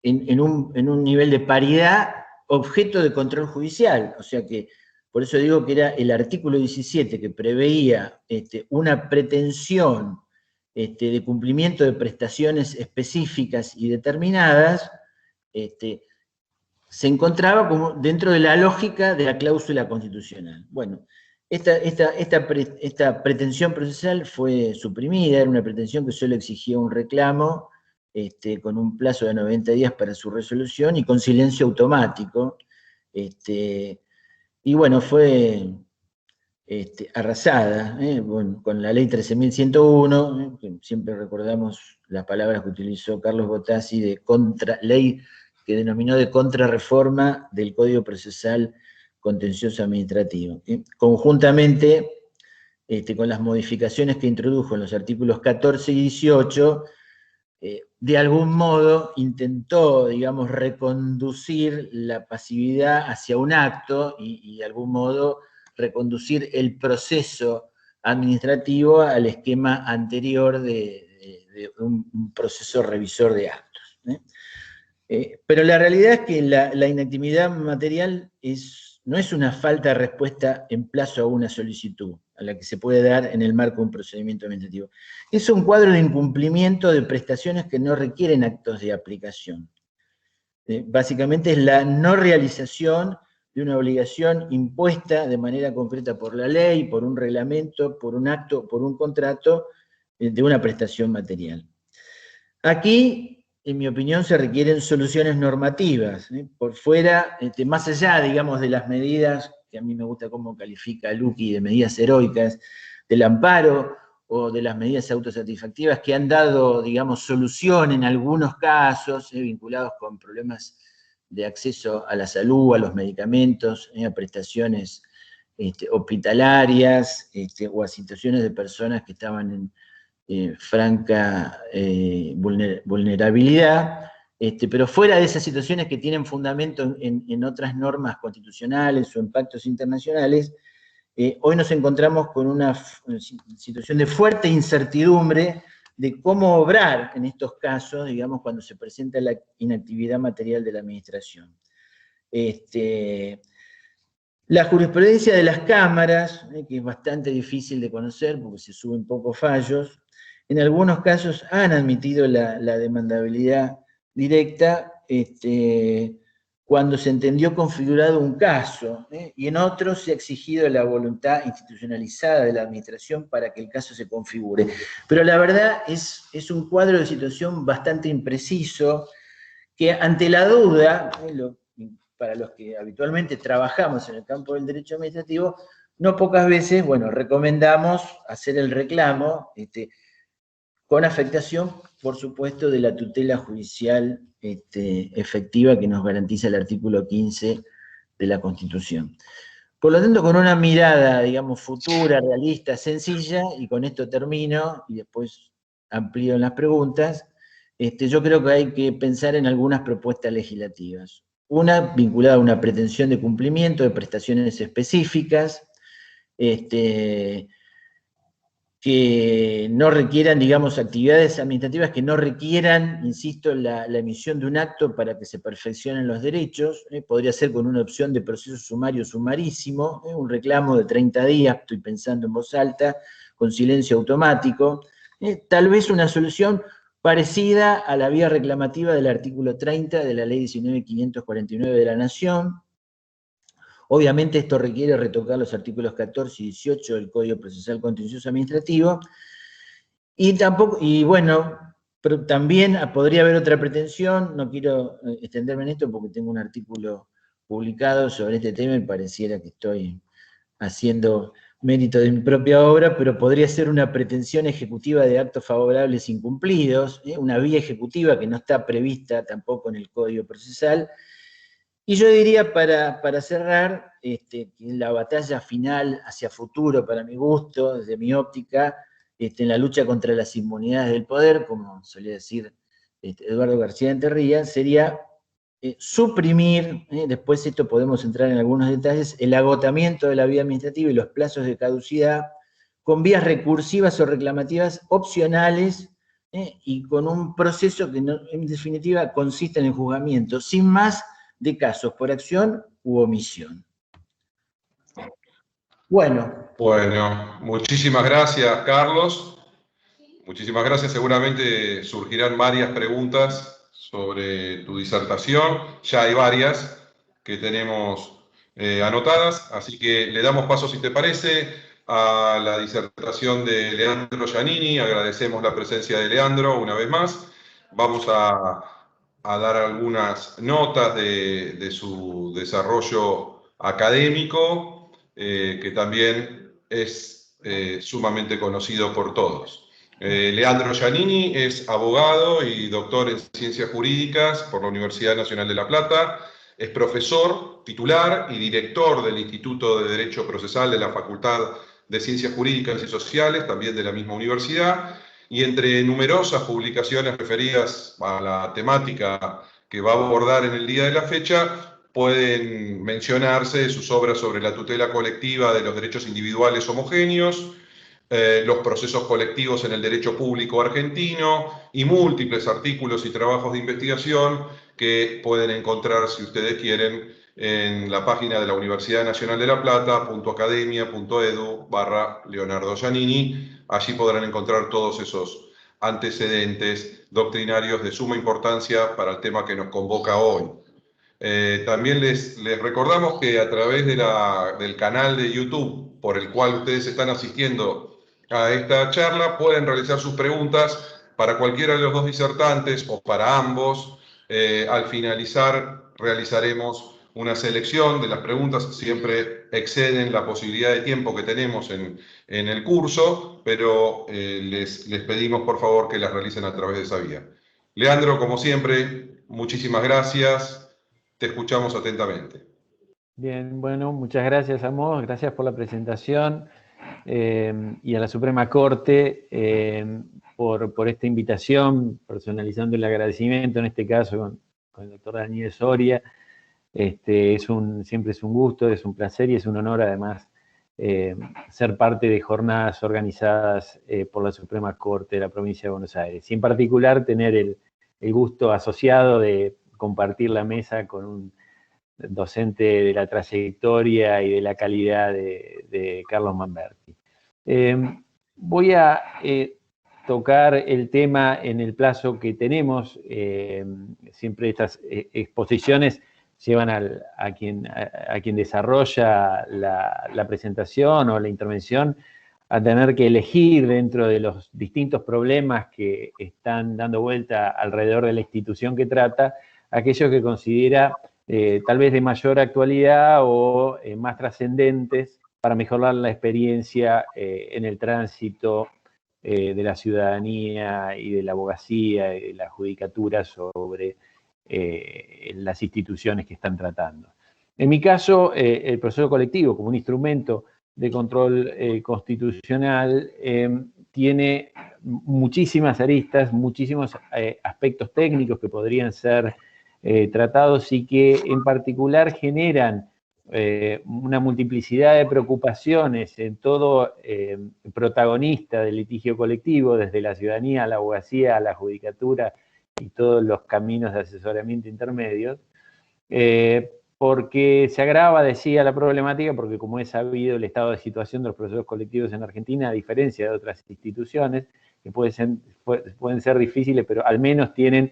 en un nivel de paridad objeto de control judicial. O sea que, por eso digo que era el artículo 17 que preveía una pretensión de cumplimiento de prestaciones específicas y determinadas, se encontraba como dentro de la lógica de la cláusula constitucional. Bueno, esta pretensión procesal fue suprimida, era una pretensión que solo exigía un reclamo con un plazo de 90 días para su resolución y con silencio automático. Y bueno, fue arrasada con la ley 13.101, que siempre recordamos las palabras que utilizó Carlos Botassi de ley que denominó de contrarreforma del Código Procesal Contencioso Administrativo. Conjuntamente con las modificaciones que introdujo en los artículos 14 y 18, de algún modo intentó, digamos, reconducir la pasividad hacia un acto y de algún modo reconducir el proceso administrativo al esquema anterior de un proceso revisor de actos. Pero la realidad es que la inactividad material no es una falta de respuesta en plazo a una solicitud, a la que se puede dar en el marco de un procedimiento administrativo. Es un cuadro de incumplimiento de prestaciones que no requieren actos de aplicación. Básicamente es la no realización de una obligación impuesta de manera concreta por la ley, por un reglamento, por un acto, por un contrato, de una prestación material. Aquí en mi opinión, se requieren soluciones normativas, por fuera, más allá, digamos, de las medidas, que a mí me gusta cómo califica Luqui, de medidas heroicas, del amparo o de las medidas autosatisfactivas que han dado, digamos, solución en algunos casos, vinculados con problemas de acceso a la salud, a los medicamentos, a prestaciones hospitalarias, o a situaciones de personas que estaban en franca vulnerabilidad, pero fuera de esas situaciones que tienen fundamento en otras normas constitucionales o en pactos internacionales, hoy nos encontramos con una situación de fuerte incertidumbre de cómo obrar en estos casos, digamos, cuando se presenta la inactividad material de la administración. La jurisprudencia de las cámaras, que es bastante difícil de conocer porque se suben pocos fallos, en algunos casos han admitido la demandabilidad directa cuando se entendió configurado un caso, y en otros se ha exigido la voluntad institucionalizada de la administración para que el caso se configure. Pero la verdad es un cuadro de situación bastante impreciso, que ante la duda, para los que habitualmente trabajamos en el campo del derecho administrativo, no pocas veces, bueno, recomendamos hacer el reclamo, con afectación, por supuesto, de la tutela judicial efectiva que nos garantiza el artículo 15 de la Constitución. Por lo tanto, con una mirada, digamos, futura, realista, sencilla, y con esto termino, y después amplío en las preguntas, yo creo que hay que pensar en algunas propuestas legislativas. Una vinculada a una pretensión de cumplimiento de prestaciones específicas, que no requieran, digamos, actividades administrativas que no requieran, insisto, la emisión de un acto para que se perfeccionen los derechos. Podría ser con una opción de proceso sumario sumarísimo, un reclamo de 30 días, estoy pensando en voz alta, con silencio automático. Tal vez una solución parecida a la vía reclamativa del artículo 30 de la Ley 19.549 de la Nación. Obviamente esto requiere retocar los artículos 14 y 18 del Código Procesal Contencioso Administrativo, y bueno, pero también podría haber otra pretensión, no quiero extenderme en esto porque tengo un artículo publicado sobre este tema y pareciera que estoy haciendo mérito de mi propia obra, pero podría ser una pretensión ejecutiva de actos favorables incumplidos, una vía ejecutiva que no está prevista tampoco en el Código Procesal. Y yo diría, para cerrar, que la batalla final hacia futuro, para mi gusto, desde mi óptica, en la lucha contra las inmunidades del poder, como solía decir Eduardo García Enterría, sería suprimir, después esto podemos entrar en algunos detalles, el agotamiento de la vía administrativa y los plazos de caducidad, con vías recursivas o reclamativas opcionales, y con un proceso que en definitiva consiste en el juzgamiento, sin más de casos por acción u omisión. Bueno, muchísimas gracias, Carlos. Muchísimas gracias. Seguramente surgirán varias preguntas sobre tu disertación. Ya hay varias que tenemos anotadas, así que le damos paso, si te parece, a la disertación de Leandro Giannini. Agradecemos la presencia de Leandro una vez más. Vamos a dar algunas notas de su desarrollo académico, que también es sumamente conocido por todos. Leandro Giannini es abogado y doctor en Ciencias Jurídicas por la Universidad Nacional de La Plata. Es profesor titular y director del Instituto de Derecho Procesal de la Facultad de Ciencias Jurídicas y Sociales, también de la misma universidad. Y entre numerosas publicaciones referidas a la temática que va a abordar en el día de la fecha, pueden mencionarse sus obras sobre la tutela colectiva de los derechos individuales homogéneos, los procesos colectivos en el derecho público argentino y múltiples artículos y trabajos de investigación que pueden encontrar, si ustedes quieren, en la página de la Universidad Nacional de La Plata, .academia.edu/Leonardo Giannini. Allí podrán encontrar todos esos antecedentes doctrinarios de suma importancia para el tema que nos convoca hoy. También les recordamos que a través del canal de YouTube por el cual ustedes están asistiendo a esta charla pueden realizar sus preguntas para cualquiera de los dos disertantes o para ambos. Al finalizar realizaremos una selección de las preguntas, siempre exceden la posibilidad de tiempo que tenemos en el curso, pero les pedimos por favor que las realicen a través de esa vía. Leandro, como siempre, muchísimas gracias, te escuchamos atentamente. Bien, bueno, muchas gracias, Amos, gracias por la presentación y a la Suprema Corte por esta invitación, personalizando el agradecimiento en este caso con el doctor Daniel Soria. Siempre es un gusto, es un placer y es un honor además ser parte de jornadas organizadas por la Suprema Corte de la Provincia de Buenos Aires. Y en particular tener el gusto asociado de compartir la mesa con un docente de la trayectoria y de la calidad de Carlos Manberti. Voy a tocar el tema en el plazo que tenemos. Siempre estas exposiciones llevan a quien desarrolla la presentación o la intervención a tener que elegir dentro de los distintos problemas que están dando vuelta alrededor de la institución que trata, aquellos que considera tal vez de mayor actualidad o más trascendentes para mejorar la experiencia en el tránsito de la ciudadanía y de la abogacía y de la judicatura sobre las instituciones que están tratando. En mi caso, el proceso colectivo como un instrumento de control constitucional tiene muchísimas aristas, muchísimos aspectos técnicos que podrían ser tratados y que en particular generan una multiplicidad de preocupaciones en todo protagonista del litigio colectivo, desde la ciudadanía a la abogacía, a la judicatura y todos los caminos de asesoramiento intermedios, porque se agrava, decía, la problemática, porque como es sabido el estado de situación de los procesos colectivos en Argentina, a diferencia de otras instituciones, que pueden ser difíciles, pero al menos tienen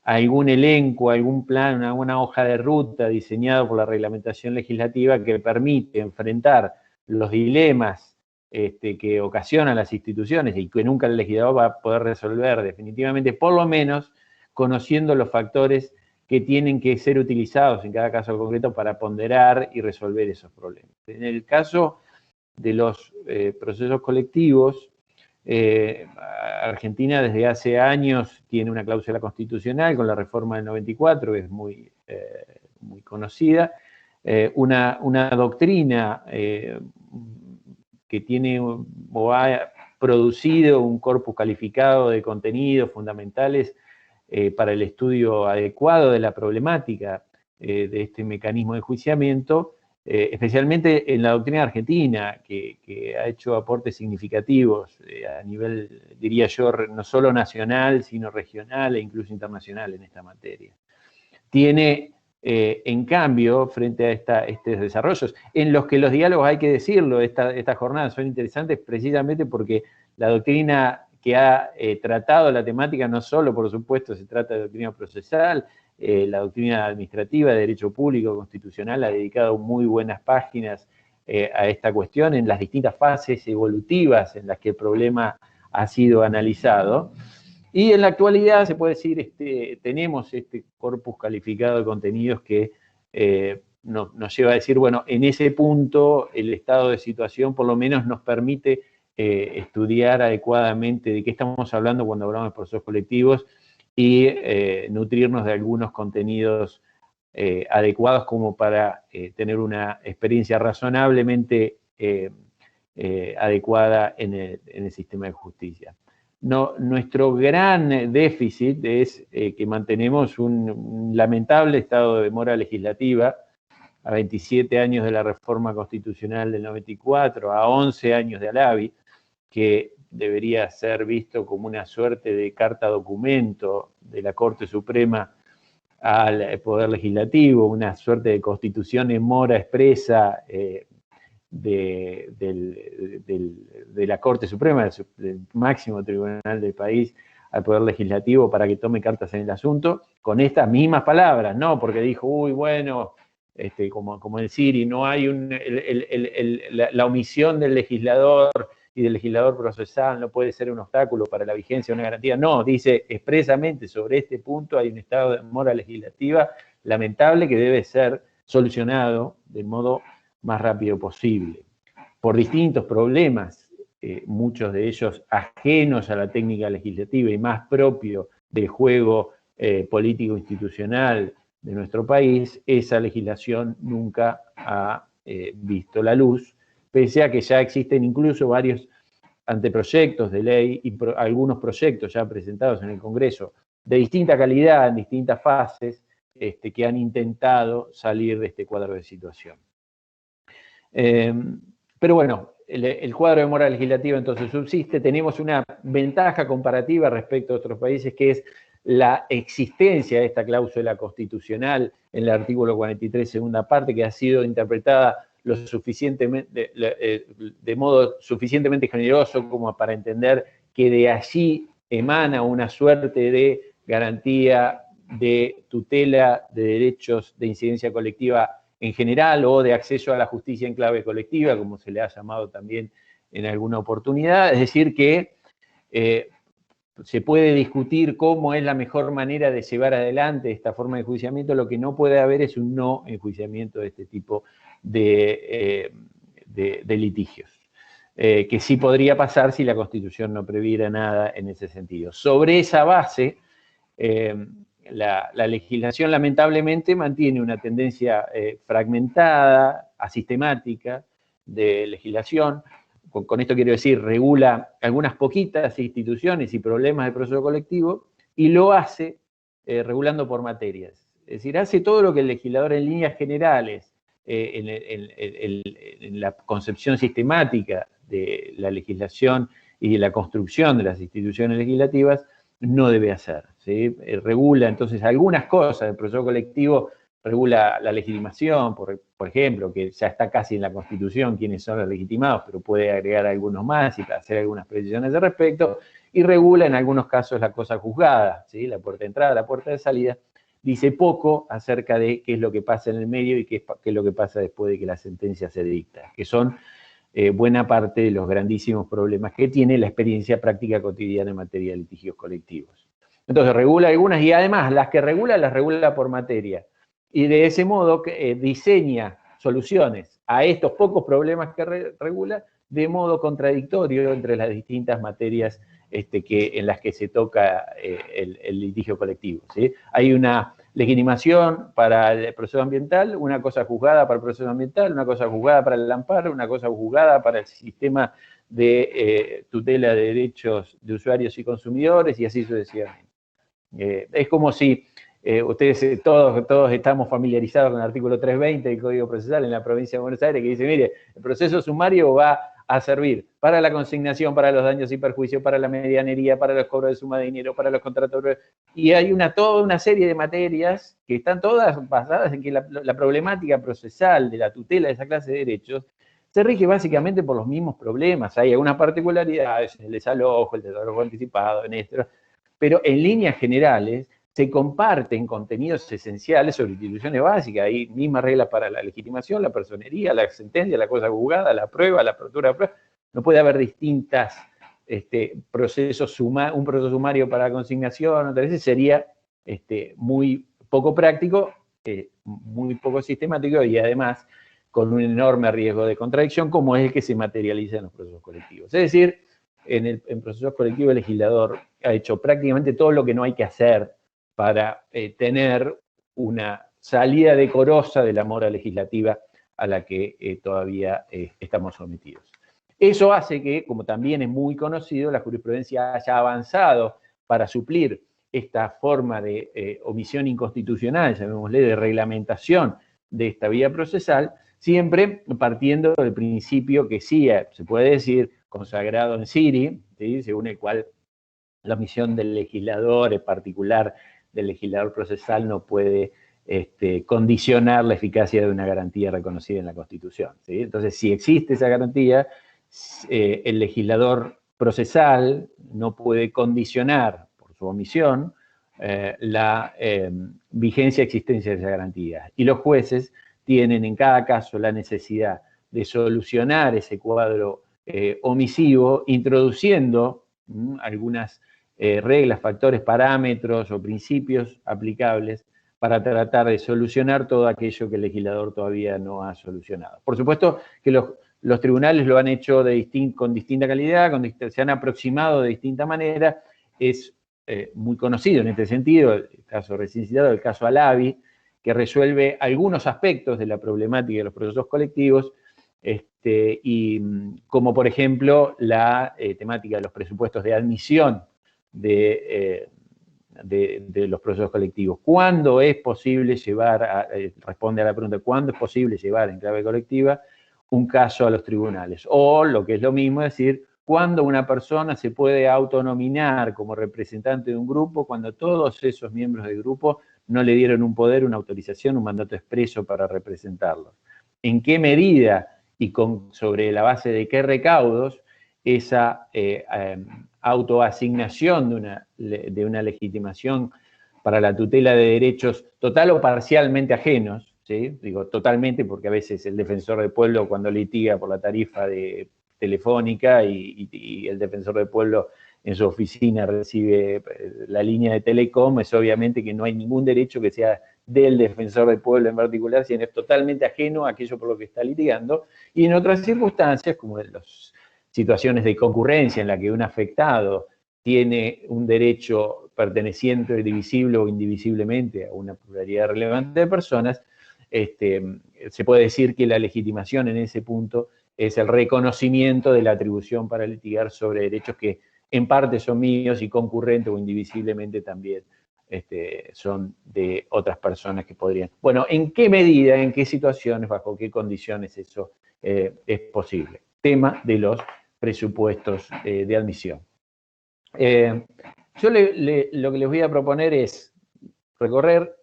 algún elenco, algún plan, alguna hoja de ruta diseñado por la reglamentación legislativa que permite enfrentar los dilemas que ocasionan las instituciones y que nunca el legislador va a poder resolver definitivamente, por lo menos conociendo los factores que tienen que ser utilizados en cada caso concreto para ponderar y resolver esos problemas. En el caso de los procesos colectivos, Argentina desde hace años tiene una cláusula constitucional con la reforma del 94, que es muy conocida, una doctrina que tiene o ha producido un corpus calificado de contenidos fundamentales para el estudio adecuado de la problemática de este mecanismo de enjuiciamiento, especialmente en la doctrina argentina, que ha hecho aportes significativos a nivel, diría yo, no solo nacional, sino regional e incluso internacional en esta materia. Tiene, en cambio, frente a estos desarrollos, en los que los diálogos, hay que decirlo, estas jornadas son interesantes precisamente porque la doctrina que ha tratado la temática, no solo, por supuesto, se trata de doctrina procesal, la doctrina administrativa de derecho público constitucional ha dedicado muy buenas páginas a esta cuestión en las distintas fases evolutivas en las que el problema ha sido analizado. Y en la actualidad, se puede decir, tenemos este corpus calificado de contenidos que nos lleva a decir, bueno, en ese punto el estado de situación por lo menos nos permite estudiar adecuadamente de qué estamos hablando cuando hablamos de procesos colectivos y nutrirnos de algunos contenidos adecuados como para tener una experiencia razonablemente adecuada en el sistema de justicia. Nuestro gran déficit es que mantenemos un lamentable estado de demora legislativa a 27 años de la reforma constitucional del 94, a 11 años de Alavi, que debería ser visto como una suerte de carta documento de la Corte Suprema al Poder Legislativo, una suerte de constitución en mora expresa de la Corte Suprema, del máximo tribunal del país, al Poder Legislativo para que tome cartas en el asunto, con estas mismas palabras, no porque dijo, uy, bueno, como el Siri, no hay la omisión del legislador y del legislador procesal no puede ser un obstáculo para la vigencia de una garantía. No, dice expresamente sobre este punto hay un estado de demora legislativa lamentable que debe ser solucionado del modo más rápido posible. Por distintos problemas, muchos de ellos ajenos a la técnica legislativa y más propio del juego político institucional de nuestro país, esa legislación nunca ha visto la luz, pese a que ya existen incluso varios anteproyectos de ley y algunos proyectos ya presentados en el Congreso de distinta calidad, en distintas fases, que han intentado salir de este cuadro de situación. Pero bueno, el cuadro de demora legislativa entonces subsiste. Tenemos una ventaja comparativa respecto a otros países, que es la existencia de esta cláusula constitucional en el artículo 43, segunda parte, que ha sido interpretada de modo suficientemente generoso como para entender que de allí emana una suerte de garantía de tutela de derechos de incidencia colectiva en general o de acceso a la justicia en clave colectiva, como se le ha llamado también en alguna oportunidad. Es decir, que se puede discutir cómo es la mejor manera de llevar adelante esta forma de enjuiciamiento. Lo que no puede haber es un no enjuiciamiento de este tipo de litigios, que sí podría pasar si la Constitución no previera nada en ese sentido. Sobre esa base, la legislación lamentablemente mantiene una tendencia fragmentada, asistemática de legislación. Con esto quiero decir, regula algunas poquitas instituciones y problemas del proceso colectivo y lo hace regulando por materias. Es decir, hace todo lo que el legislador en líneas generales, en la concepción sistemática de la legislación y de la construcción de las instituciones legislativas, no debe hacer, ¿sí? Regula entonces algunas cosas del proceso colectivo, regula la legitimación, por ejemplo, que ya está casi en la Constitución quiénes son los legitimados, pero puede agregar algunos más y hacer algunas precisiones al respecto, y regula en algunos casos la cosa juzgada, ¿sí? La puerta de entrada, la puerta de salida. Dice poco acerca de qué es lo que pasa en el medio y qué es lo que pasa después de que la sentencia se dicta, que son buena parte de los grandísimos problemas que tiene la experiencia práctica cotidiana en materia de litigios colectivos. Entonces regula algunas y además las que regula las regula por materia. Y de ese modo diseña soluciones a estos pocos problemas que regula de modo contradictorio entre las distintas materias en las que se toca el litigio colectivo, ¿sí? Hay una legitimación para el proceso ambiental, una cosa juzgada para el proceso ambiental, una cosa juzgada para el amparo, una cosa juzgada para el sistema de tutela de derechos de usuarios y consumidores y así sucesivamente. Es como si ustedes todos estamos familiarizados con el artículo 320 del Código Procesal en la provincia de Buenos Aires, que dice, mire, el proceso sumario va a servir para la consignación, para los daños y perjuicios, para la medianería, para los cobros de suma de dinero, para los contratos. Y hay toda una serie de materias que están todas basadas en que la problemática procesal de la tutela de esa clase de derechos se rige básicamente por los mismos problemas. Hay algunas particularidades, el desalojo, el desalojo anticipado, pero en líneas generales se comparten contenidos esenciales sobre instituciones básicas. Hay mismas reglas para la legitimación, la personería, la sentencia, la cosa juzgada, la prueba, la apertura de prueba. No puede haber distintas procesos, un proceso sumario para la consignación, otras veces sería muy poco práctico, muy poco sistemático y además con un enorme riesgo de contradicción, como es el que se materializa en los procesos colectivos. Es decir, en procesos colectivos el legislador ha hecho prácticamente todo lo que no hay que hacer para tener una salida decorosa de la mora legislativa a la que todavía estamos sometidos. Eso hace que, como también es muy conocido, la jurisprudencia haya avanzado para suplir esta forma de omisión inconstitucional, llamémosle, de reglamentación de esta vía procesal, siempre partiendo del principio que sí se puede decir consagrado en Siri, ¿sí? Según el cual la omisión del legislador, en particular del legislador procesal, no puede condicionar la eficacia de una garantía reconocida en la Constitución, ¿sí? Entonces, si existe esa garantía, el legislador procesal no puede condicionar, por su omisión, la vigencia y existencia de esa garantía. Y los jueces tienen en cada caso la necesidad de solucionar ese cuadro omisivo, introduciendo algunas reglas, factores, parámetros o principios aplicables para tratar de solucionar todo aquello que el legislador todavía no ha solucionado. Por supuesto que los tribunales lo han hecho con distinta calidad, se han aproximado de distinta manera. Es muy conocido en este sentido, el caso recién citado, el caso Alavi, que resuelve algunos aspectos de la problemática de los procesos colectivos, y como por ejemplo la temática de los presupuestos de admisión de los procesos colectivos. ¿Cuándo es posible llevar, responde a la pregunta, ¿cuándo es posible llevar en clave colectiva un caso a los tribunales? O, lo que es lo mismo, es decir, ¿cuándo una persona se puede autonominar como representante de un grupo cuando todos esos miembros del grupo no le dieron un poder, una autorización, un mandato expreso para representarlos? ¿En qué medida y sobre la base de qué recaudos esa autoasignación de una legitimación para la tutela de derechos total o parcialmente ajenos, ¿sí? Digo totalmente porque a veces el defensor del pueblo cuando litiga por la tarifa telefónica y el defensor del pueblo en su oficina recibe la línea de Telecom, es obviamente que no hay ningún derecho que sea del defensor del pueblo en particular, sino es totalmente ajeno a aquello por lo que está litigando. Y en otras circunstancias, como en las situaciones de concurrencia en la que un afectado tiene un derecho perteneciente divisible o indivisiblemente a una pluralidad relevante de personas, se puede decir que la legitimación en ese punto es el reconocimiento de la atribución para litigar sobre derechos que en parte son míos y concurrente o indivisiblemente también son de otras personas que podrían. Bueno, ¿en qué medida, en qué situaciones, bajo qué condiciones eso es posible? Tema de los presupuestos de admisión. Yo lo que les voy a proponer es recorrer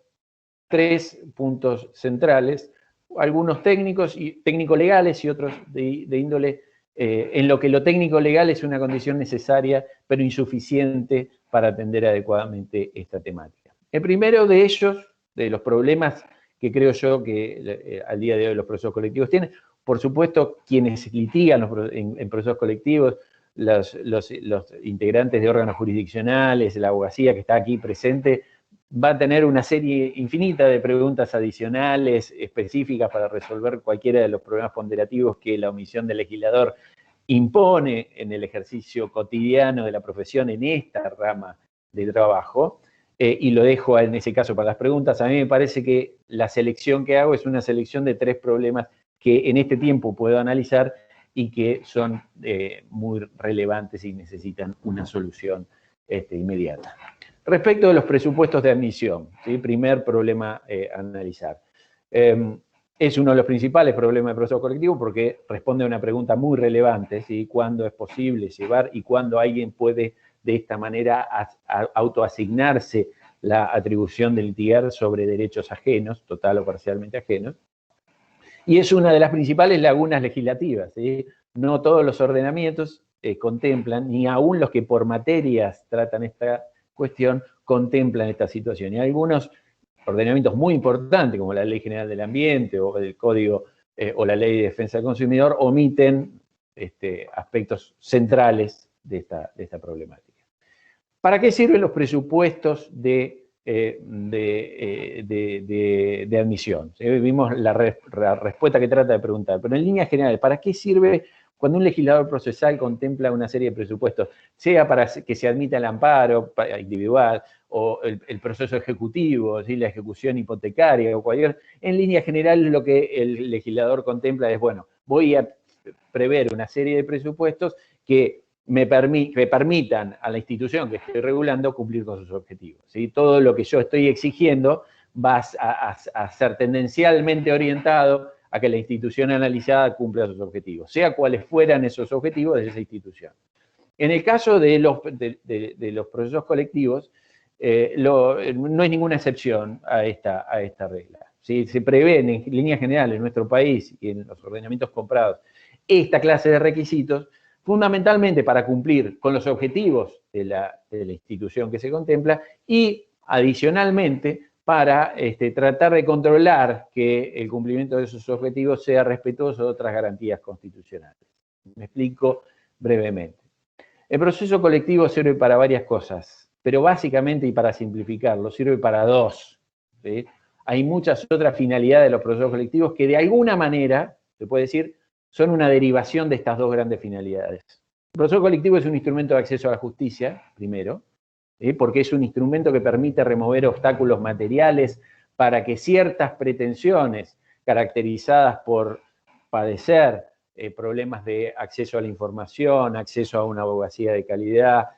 3 puntos centrales, algunos técnico-legales y otros de índole en lo que lo técnico-legal es una condición necesaria pero insuficiente para atender adecuadamente esta temática. El primero de ellos, de los problemas que creo yo que al día de hoy los procesos colectivos tienen, por supuesto, quienes litigan en procesos colectivos, los integrantes de órganos jurisdiccionales, la abogacía que está aquí presente, va a tener una serie infinita de preguntas adicionales, específicas para resolver cualquiera de los problemas ponderativos que la omisión del legislador impone en el ejercicio cotidiano de la profesión en esta rama de trabajo. Y lo dejo en ese caso para las preguntas. A mí me parece que la selección que hago es una selección de 3 problemas que en este tiempo puedo analizar y que son muy relevantes y necesitan una solución inmediata. Respecto de los presupuestos de admisión, ¿sí? Primer problema a analizar. Es uno de los principales problemas del proceso colectivo porque responde a una pregunta muy relevante, ¿sí? ¿Cuándo es posible llevar y cuándo alguien puede de esta manera autoasignarse la atribución de litigar sobre derechos ajenos, total o parcialmente ajenos? Y es una de las principales lagunas legislativas, ¿sí? No todos los ordenamientos contemplan, ni aún los que por materias tratan esta cuestión, contemplan esta situación. Y algunos ordenamientos muy importantes, como la Ley General del Ambiente o el Código o la Ley de Defensa del Consumidor, omiten aspectos centrales de esta problemática. ¿Para qué sirven los presupuestos de admisión? Vimos la respuesta que trata de preguntar, pero en líneas generales, ¿para qué sirve cuando un legislador procesal contempla una serie de presupuestos, sea para que se admita el amparo individual o el proceso ejecutivo, ¿sí? La ejecución hipotecaria o cualquier? En líneas generales lo que el legislador contempla es, bueno, voy a prever una serie de presupuestos que me permitan a la institución que estoy regulando cumplir con sus objetivos, ¿sí? Todo lo que yo estoy exigiendo va a ser tendencialmente orientado a que la institución analizada cumpla sus objetivos, sea cuales fueran esos objetivos de esa institución. En el caso de los procesos colectivos, no hay ninguna excepción a esta regla. ¿Sí? Se prevén en líneas generales en nuestro país y en los ordenamientos comprados esta clase de requisitos, fundamentalmente para cumplir con los objetivos de la institución que se contempla y adicionalmente para tratar de controlar que el cumplimiento de esos objetivos sea respetuoso de otras garantías constitucionales. Me explico brevemente. El proceso colectivo sirve para varias cosas, pero básicamente, y para simplificarlo, sirve para dos, ¿sí? Hay muchas otras finalidades de los procesos colectivos que de alguna manera, se puede decir, son una derivación de estas dos grandes finalidades. El proceso colectivo es un instrumento de acceso a la justicia, primero, ¿sí? Porque es un instrumento que permite remover obstáculos materiales para que ciertas pretensiones caracterizadas por padecer problemas de acceso a la información, acceso a una abogacía de calidad,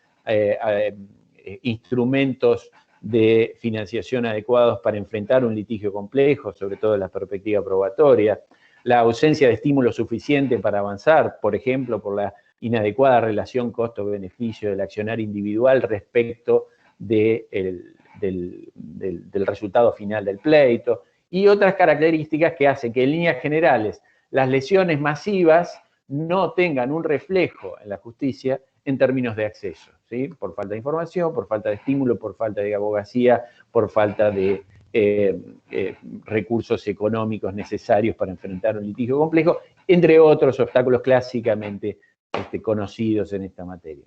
instrumentos de financiación adecuados para enfrentar un litigio complejo, sobre todo en la perspectiva probatoria, la ausencia de estímulo suficiente para avanzar, por ejemplo, por la inadecuada relación costo-beneficio del accionar individual respecto del resultado final del pleito, y otras características que hacen que en líneas generales las lesiones masivas no tengan un reflejo en la justicia en términos de acceso, ¿sí? Por falta de información, por falta de estímulo, por falta de abogacía, por falta de recursos económicos necesarios para enfrentar un litigio complejo, entre otros obstáculos clásicamente conocidos en esta materia.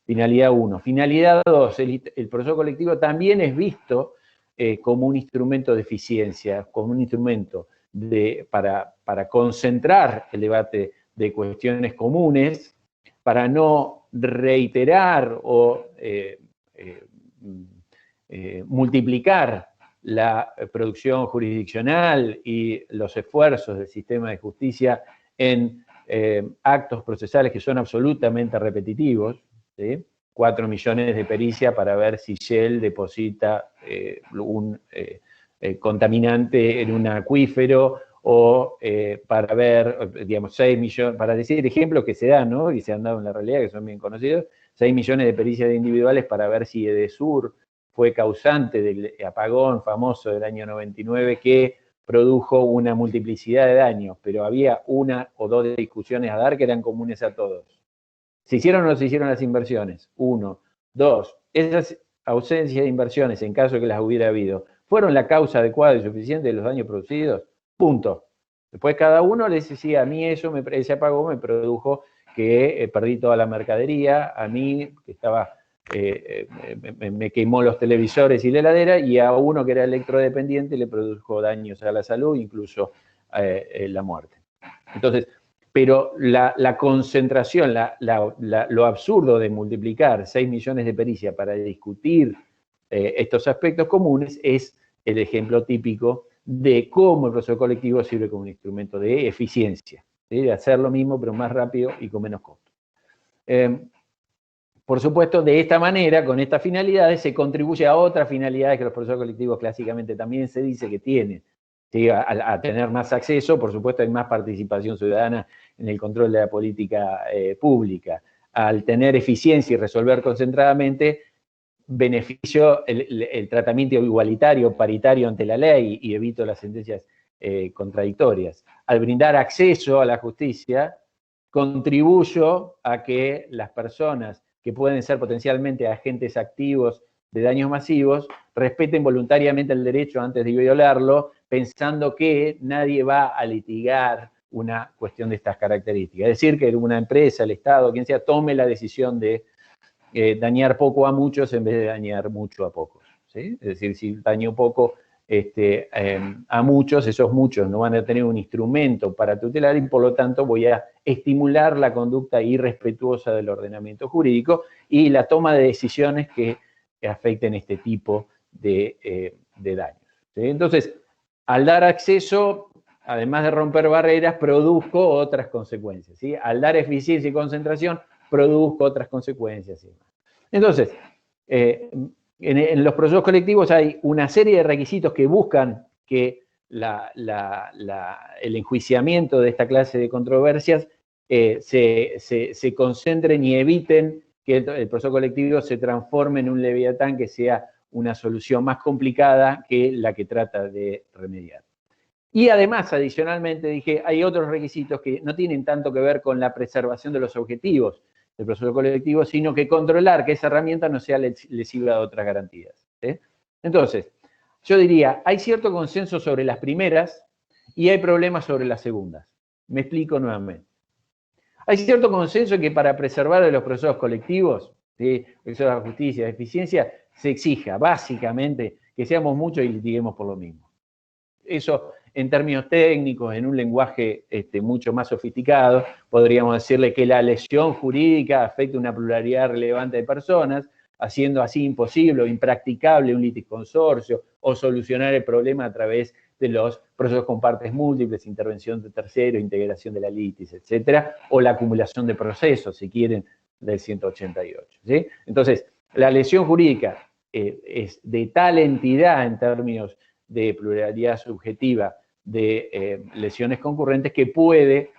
Finalidad 1. Finalidad 2. El proceso colectivo también es visto como un instrumento de eficiencia, como un instrumento para concentrar el debate de cuestiones comunes, para no reiterar o multiplicar la producción jurisdiccional y los esfuerzos del sistema de justicia en actos procesales que son absolutamente repetitivos, ¿sí? 4 millones de pericia para ver si Shell deposita un contaminante en un acuífero, o para ver, digamos, 6 millones, para decir ejemplos que se dan, ¿no? Y se han dado en la realidad, que son bien conocidos, 6 millones de pericias individuales para ver si Edesur fue causante del apagón famoso del año 99 que produjo una multiplicidad de daños, pero había una o dos discusiones a dar que eran comunes a todos. ¿Se hicieron o no se hicieron las inversiones? 1. 2. Esas ausencias de inversiones, en caso de que las hubiera habido, ¿fueron la causa adecuada y suficiente de los daños producidos? Punto. Después cada uno les decía, a mí ese apagón me produjo que perdí toda la mercadería, a mí que estaba... me quemó los televisores y la heladera, y a uno que era electrodependiente le produjo daños a la salud, incluso la muerte. Entonces, pero la concentración, lo absurdo de multiplicar 6 millones de pericias para discutir estos aspectos comunes es el ejemplo típico de cómo el proceso colectivo sirve como un instrumento de eficiencia, ¿sí? De hacer lo mismo pero más rápido y con menos costo. Por supuesto, de esta manera, con estas finalidades, se contribuye a otras finalidades que los procesos colectivos clásicamente también se dice que tienen. ¿Sí? A tener más acceso, por supuesto, hay más participación ciudadana en el control de la política pública. Al tener eficiencia y resolver concentradamente, beneficio el tratamiento igualitario, paritario ante la ley, y evito las sentencias contradictorias. Al brindar acceso a la justicia, contribuyo a que las personas que pueden ser potencialmente agentes activos de daños masivos respeten voluntariamente el derecho antes de violarlo, pensando que nadie va a litigar una cuestión de estas características. Es decir, que una empresa, el Estado, quien sea, tome la decisión de dañar poco a muchos en vez de dañar mucho a pocos, ¿sí? Es decir, si daño poco a muchos, esos muchos no van a tener un instrumento para tutelar y por lo tanto voy a estimular la conducta irrespetuosa del ordenamiento jurídico y la toma de decisiones que afecten este tipo de daños, ¿sí? Entonces, al dar acceso, además de romper barreras, produzco otras consecuencias, ¿sí? Al dar eficiencia y concentración, produzco otras consecuencias. Entonces, en los procesos colectivos hay una serie de requisitos que buscan que el enjuiciamiento de esta clase de controversias se concentren y eviten que el proceso colectivo se transforme en un leviatán que sea una solución más complicada que la que trata de remediar. Y además, adicionalmente, dije, hay otros requisitos que no tienen tanto que ver con la preservación de los objetivos del proceso colectivo, sino que controlar que esa herramienta no sea lesiva de otras garantías, ¿sí? Entonces, yo diría, hay cierto consenso sobre las primeras y hay problemas sobre las segundas. Me explico nuevamente. Hay cierto consenso que para preservar los procesos colectivos, ¿sí?, procesos de justicia, de eficiencia, se exija básicamente que seamos muchos y litiguemos por lo mismo. Eso, en términos técnicos, en un lenguaje mucho más sofisticado, podríamos decirle que la lesión jurídica afecta una pluralidad relevante de personas, haciendo así imposible o impracticable un litisconsorcio o solucionar el problema a través de los procesos con partes múltiples, intervención de terceros, integración de la litis, etcétera, o la acumulación de procesos, si quieren, del 188. ¿Sí? Entonces, la lesión jurídica es de tal entidad en términos de pluralidad subjetiva de lesiones concurrentes que puede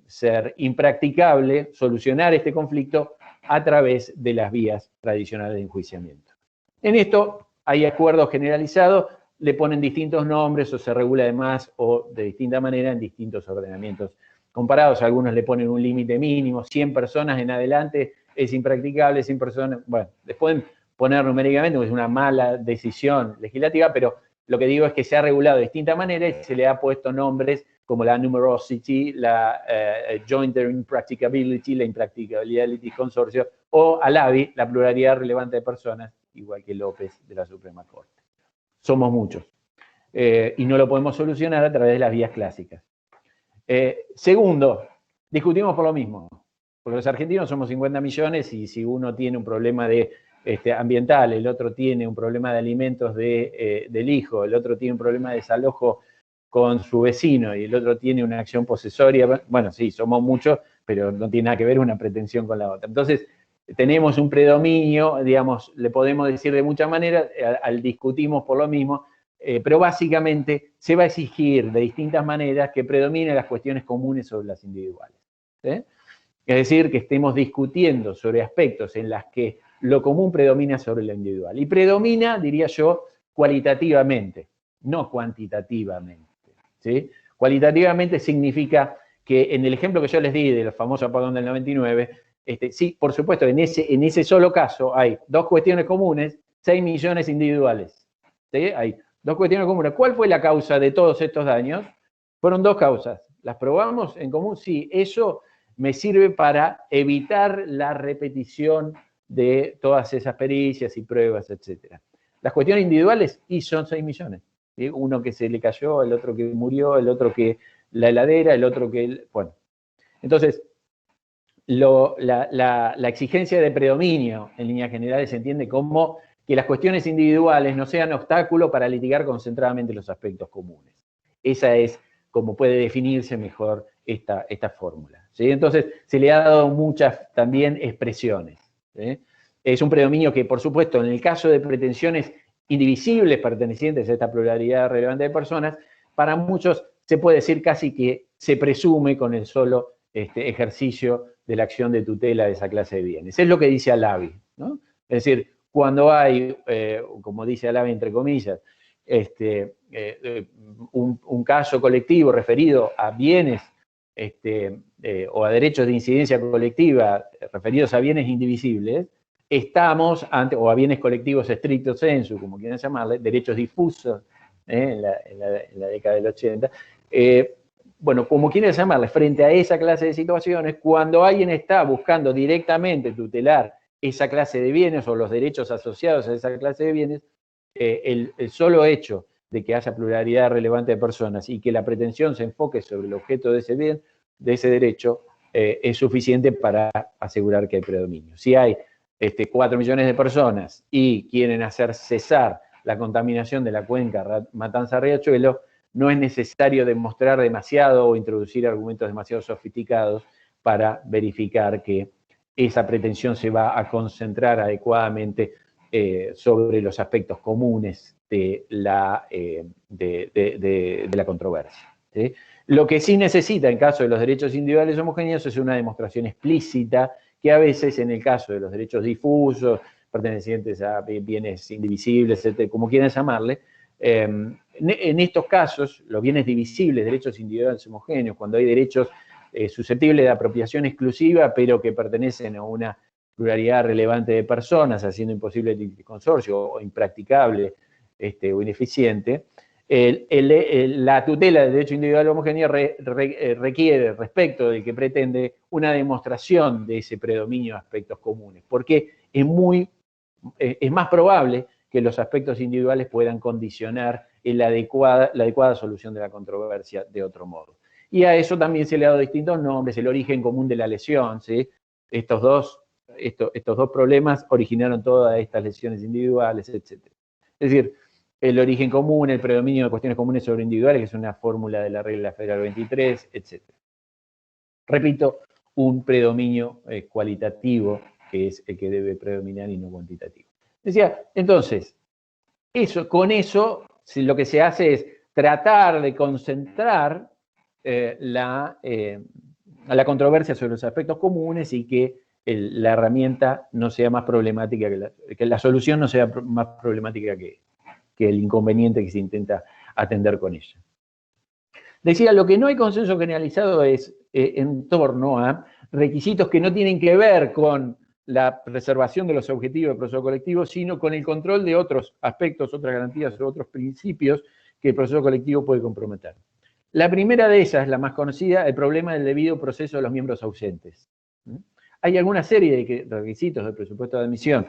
ser impracticable solucionar este conflicto a través de las vías tradicionales de enjuiciamiento. En esto hay acuerdos generalizados, le ponen distintos nombres o se regula de más o de distinta manera en distintos ordenamientos comparados. Algunos le ponen un límite mínimo, 100 personas en adelante es impracticable, 100 personas, bueno, les pueden poner numéricamente, porque es una mala decisión legislativa, pero lo que digo es que se ha regulado de distinta manera y se le ha puesto nombres como la numerosity, la jointer impracticability, la impracticabilidad del litisconsorcio, o ALABI, la pluralidad relevante de personas, igual que López de la Suprema Corte. Somos muchos. Y no lo podemos solucionar a través de las vías clásicas. Segundo, discutimos por lo mismo. Porque los argentinos somos 50 millones y si uno tiene un problema ambiental, el otro tiene un problema de alimentos del hijo, el otro tiene un problema de desalojo con su vecino y el otro tiene una acción posesoria, bueno, sí, somos muchos, pero no tiene nada que ver una pretensión con la otra. Entonces, tenemos un predominio, digamos, le podemos decir de muchas maneras, al discutimos por lo mismo, pero básicamente se va a exigir de distintas maneras que predominen las cuestiones comunes sobre las individuales. ¿Sí? Es decir, que estemos discutiendo sobre aspectos en las que lo común predomina sobre lo individual. Y predomina, diría yo, cualitativamente, no cuantitativamente. ¿Sí? Cualitativamente significa que en el ejemplo que yo les di del famoso apagón del 99, sí, por supuesto, en ese solo caso hay dos cuestiones comunes, 6 millones individuales. ¿Sí? Hay dos cuestiones comunes. ¿Cuál fue la causa de todos estos daños? Fueron dos causas. ¿Las probamos en común? Sí, eso me sirve para evitar la repetición de todas esas pericias y pruebas, etc. Las cuestiones individuales, y son 6 millones. ¿Sí? Uno que se le cayó, el otro que murió, el otro que la heladera, el otro que... Bueno, entonces, la exigencia de predominio, en líneas generales, se entiende como que las cuestiones individuales no sean obstáculo para litigar concentradamente los aspectos comunes. Esa es como puede definirse mejor esta fórmula. ¿Sí? Entonces, se le ha dado muchas también expresiones. ¿Sí? Es un predominio que, por supuesto, en el caso de pretensiones indivisibles pertenecientes a esta pluralidad relevante de personas, para muchos se puede decir casi que se presume con el solo ejercicio de la acción de tutela de esa clase de bienes. Es lo que dice ALABI, ¿no? Es decir, cuando hay, como dice ALABI entre comillas, un caso colectivo referido a bienes o a derechos de incidencia colectiva referidos a bienes indivisibles, estamos ante, o a bienes colectivos stricto sensu, como quieran llamarle, derechos difusos en la década del 80, bueno, como quieran llamarle, frente a esa clase de situaciones, cuando alguien está buscando directamente tutelar esa clase de bienes o los derechos asociados a esa clase de bienes, el solo hecho de que haya pluralidad relevante de personas y que la pretensión se enfoque sobre el objeto de ese bien, de ese derecho, es suficiente para asegurar que hay predominio. Si hay 4 millones de personas y quieren hacer cesar la contaminación de la cuenca Matanza-Riachuelo, no es necesario demostrar demasiado o introducir argumentos demasiado sofisticados para verificar que esa pretensión se va a concentrar adecuadamente sobre los aspectos comunes de la controversia. ¿Sí? Lo que sí necesita en caso de los derechos individuales homogéneos es una demostración explícita que a veces en el caso de los derechos difusos, pertenecientes a bienes indivisibles, etc., como quieran llamarle, en estos casos, los bienes divisibles, derechos individuales homogéneos, cuando hay derechos susceptibles de apropiación exclusiva, pero que pertenecen a una pluralidad relevante de personas, haciendo imposible el consorcio o impracticable o ineficiente, La tutela del derecho individual homogéneo requiere, respecto del que pretende, una demostración de ese predominio de aspectos comunes, porque es más probable que los aspectos individuales puedan condicionar la adecuada solución de la controversia de otro modo. Y a eso también se le ha dado distintos nombres, el origen común de la lesión, ¿sí? Estos dos problemas originaron todas estas lesiones individuales, etc. Es decir, el origen común, el predominio de cuestiones comunes sobre individuales, que es una fórmula de la regla federal 23, etc. Repito, un predominio cualitativo, que es el que debe predominar y no cuantitativo. Decía, entonces, con eso lo que se hace es tratar de concentrar la controversia sobre los aspectos comunes y que la herramienta no sea más problemática, que la solución no sea más problemática que el inconveniente que se intenta atender con ella. Decía, lo que no hay consenso generalizado es en torno a requisitos que no tienen que ver con la preservación de los objetivos del proceso colectivo, sino con el control de otros aspectos, otras garantías o otros principios que el proceso colectivo puede comprometer. La primera de esas, la más conocida, el problema del debido proceso de los miembros ausentes. Hay alguna serie de requisitos del presupuesto de admisión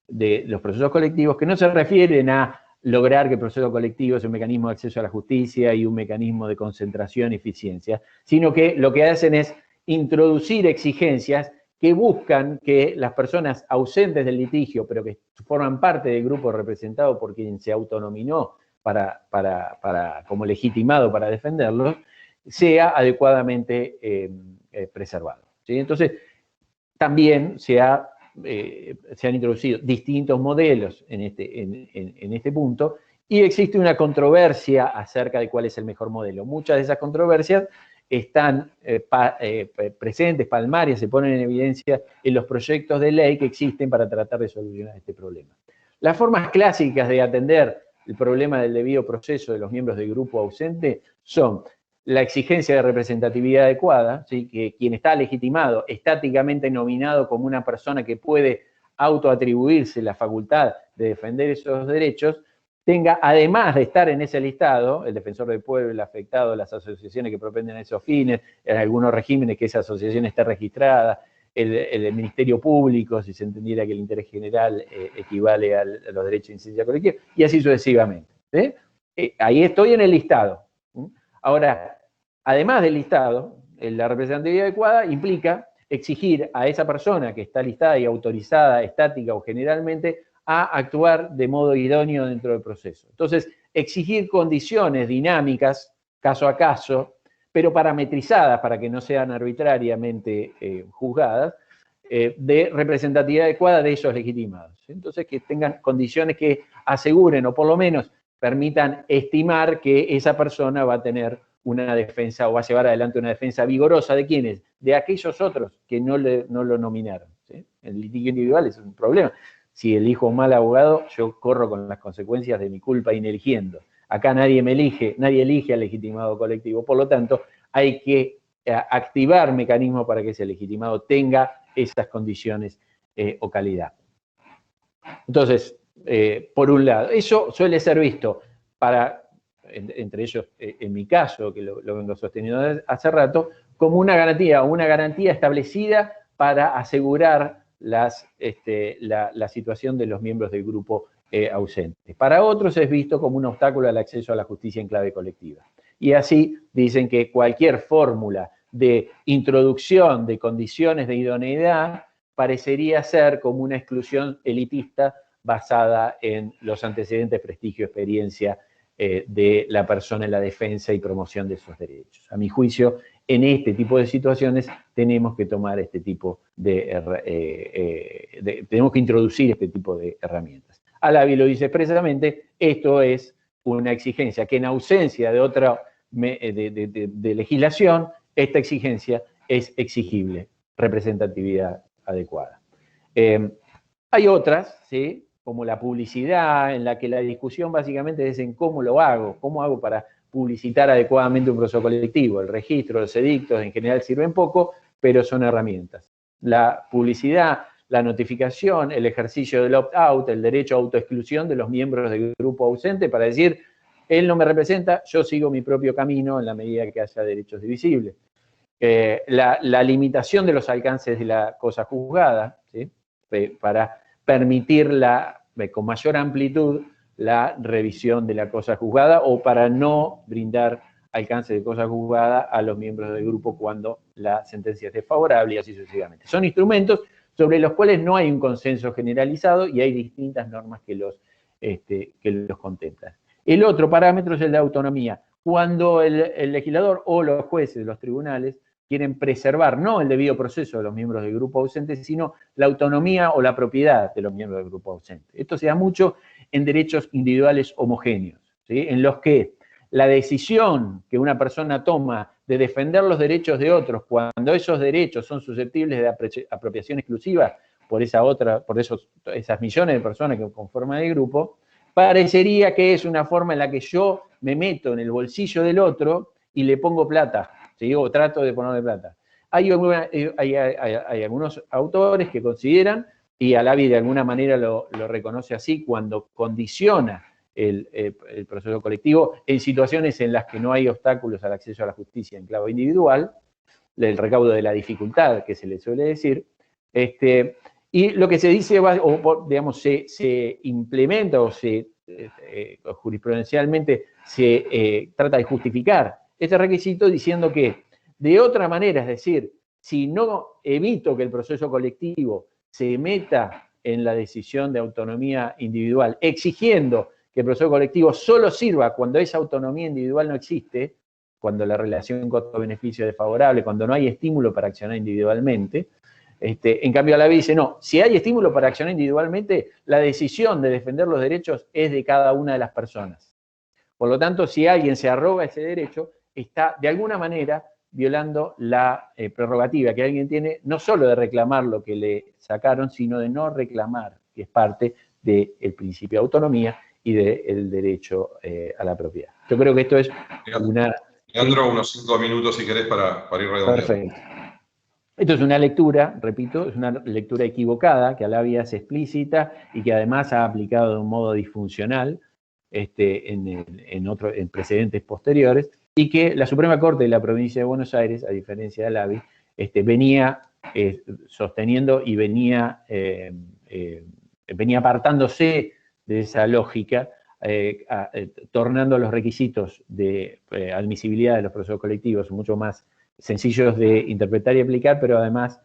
de los procesos colectivos que no se refieren a lograr que el proceso colectivo sea un mecanismo de acceso a la justicia y un mecanismo de concentración y eficiencia, sino que lo que hacen es introducir exigencias que buscan que las personas ausentes del litigio, pero que forman parte del grupo representado por quien se autonominó como legitimado para defenderlos, sea adecuadamente preservado, ¿sí? Entonces, también se han introducido distintos modelos en este punto y existe una controversia acerca de cuál es el mejor modelo. Muchas de esas controversias están presentes, palmarias, se ponen en evidencia en los proyectos de ley que existen para tratar de solucionar este problema. Las formas clásicas de atender el problema del debido proceso de los miembros del grupo ausente son la exigencia de representatividad adecuada, ¿sí? Que quien está legitimado, estáticamente nominado como una persona que puede autoatribuirse la facultad de defender esos derechos, tenga, además de estar en ese listado, el defensor del pueblo, el afectado, las asociaciones que propenden a esos fines, en algunos regímenes que esa asociación esté registrada, el Ministerio Público, si se entendiera que el interés general equivale a los derechos de incidencia colectiva, y así sucesivamente. ¿Sí? Ahí estoy en el listado. Ahora, además del listado, la representatividad adecuada implica exigir a esa persona que está listada y autorizada, estática o generalmente, a actuar de modo idóneo dentro del proceso. Entonces, exigir condiciones dinámicas, caso a caso, pero parametrizadas para que no sean arbitrariamente juzgadas, de representatividad adecuada de esos legitimados. Entonces, que tengan condiciones que aseguren o por lo menos permitan estimar que esa persona va a tener una defensa o va a llevar adelante una defensa vigorosa. ¿De quiénes? De aquellos otros que no lo nominaron, ¿sí? El litigio individual es un problema. Si elijo un mal abogado, yo corro con las consecuencias de mi culpa ineligiendo. Acá nadie me elige, nadie elige al legitimado colectivo. Por lo tanto, hay que activar mecanismos para que ese legitimado tenga esas condiciones o calidad. Entonces, por un lado, eso suele ser visto entre ellos, en mi caso, que lo vengo sosteniendo hace rato, como una garantía establecida para asegurar la situación de los miembros del grupo ausente. Para otros es visto como un obstáculo al acceso a la justicia en clave colectiva. Y así dicen que cualquier fórmula de introducción de condiciones de idoneidad parecería ser como una exclusión elitista basada en los antecedentes, prestigio, experiencia de la persona en la defensa y promoción de esos derechos. A mi juicio, en este tipo de situaciones tenemos que tomar tenemos que introducir este tipo de herramientas. Alavi lo dice expresamente, esto es una exigencia que en ausencia de otra de legislación, esta exigencia es exigible, representatividad adecuada. Hay otras, ¿sí?, como la publicidad, en la que la discusión básicamente es en cómo hago para publicitar adecuadamente un proceso colectivo. El registro, los edictos en general sirven poco, pero son herramientas. La publicidad, la notificación, el ejercicio del opt-out, el derecho a autoexclusión de los miembros del grupo ausente para decir, él no me representa, yo sigo mi propio camino en la medida que haya derechos divisibles. La limitación de los alcances de la cosa juzgada, ¿sí? Para permitir con mayor amplitud la revisión de la cosa juzgada o para no brindar alcance de cosa juzgada a los miembros del grupo cuando la sentencia es desfavorable y así sucesivamente. Son instrumentos sobre los cuales no hay un consenso generalizado y hay distintas normas que los contemplan. El otro parámetro es el de autonomía. Cuando el legislador o los jueces, los tribunales, quieren preservar no el debido proceso de los miembros del grupo ausente, sino la autonomía o la propiedad de los miembros del grupo ausente. Esto se da mucho en derechos individuales homogéneos, ¿sí? En los que la decisión que una persona toma de defender los derechos de otros cuando esos derechos son susceptibles de apropiación exclusiva por esas millones de personas que conforman el grupo, parecería que es una forma en la que yo me meto en el bolsillo del otro y le pongo plata, ¿sí? O trato de ponerle plata. Hay algunos autores que consideran, y Alavi de alguna manera lo reconoce así, cuando condiciona el proceso colectivo en situaciones en las que no hay obstáculos al acceso a la justicia en clave individual, el recaudo de la dificultad, que se le suele decir, y lo que se dice, digamos, se implementa o jurisprudencialmente se trata de justificar este requisito diciendo que de otra manera, es decir, si no evito que el proceso colectivo se meta en la decisión de autonomía individual, exigiendo que el proceso colectivo solo sirva cuando esa autonomía individual no existe, cuando la relación costo-beneficio es desfavorable, cuando no hay estímulo para accionar individualmente. En cambio, Alavi dice, no, si hay estímulo para accionar individualmente, la decisión de defender los derechos es de cada una de las personas. Por lo tanto, si alguien se arroga ese derecho, está de alguna manera violando la prerrogativa que alguien tiene, no solo de reclamar lo que le sacaron, sino de no reclamar, que es parte del principio de autonomía y del derecho a la propiedad. Yo creo que esto es una... Leandro, unos 5 minutos si querés para ir redondeando. Perfecto. Esto es una lectura, repito, es una lectura equivocada, que Alavi hace explícita y que además ha aplicado de un modo disfuncional en precedentes posteriores, y que la Suprema Corte de la Provincia de Buenos Aires, a diferencia de Alavi, venía sosteniendo y venía apartándose de esa lógica, tornando los requisitos de admisibilidad de los procesos colectivos mucho más sencillos de interpretar y aplicar, pero además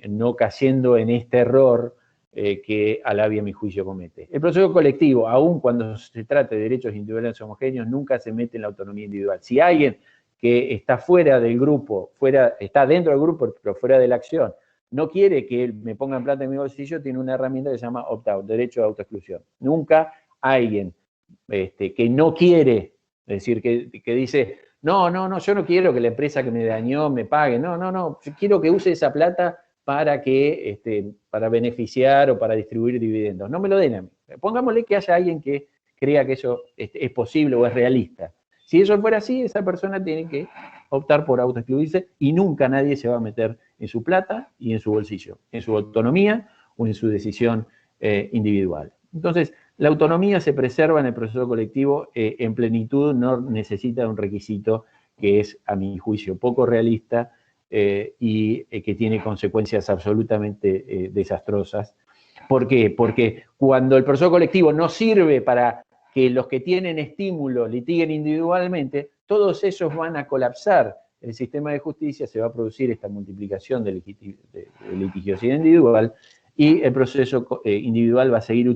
no cayendo en este error que Alavi, a mi juicio, comete. El proceso colectivo, aun cuando se trate de derechos individuales homogéneos, nunca se mete en la autonomía individual. Si alguien que está fuera del grupo, está dentro del grupo, pero fuera de la acción, no quiere que me pongan plata en mi bolsillo, tiene una herramienta que se llama opt-out, derecho de autoexclusión. Nunca alguien que no quiere, es decir, que dice, no, yo no quiero que la empresa que me dañó me pague, no, yo quiero que use esa plata para beneficiar o para distribuir dividendos. No me lo den a mí. Pongámosle que haya alguien que crea que eso es posible o es realista. Si eso fuera así, esa persona tiene que optar por autoexcluirse y nunca nadie se va a meter en su plata y en su bolsillo, en su autonomía o en su decisión individual. Entonces, la autonomía se preserva en el proceso colectivo en plenitud, no necesita un requisito que es, a mi juicio, poco realista y que tiene consecuencias absolutamente desastrosas. ¿Por qué? Porque cuando el proceso colectivo no sirve para que los que tienen estímulo litiguen individualmente, todos esos van a colapsar el sistema de justicia, se va a producir esta multiplicación de litigiosidad individual y el proceso individual va a seguir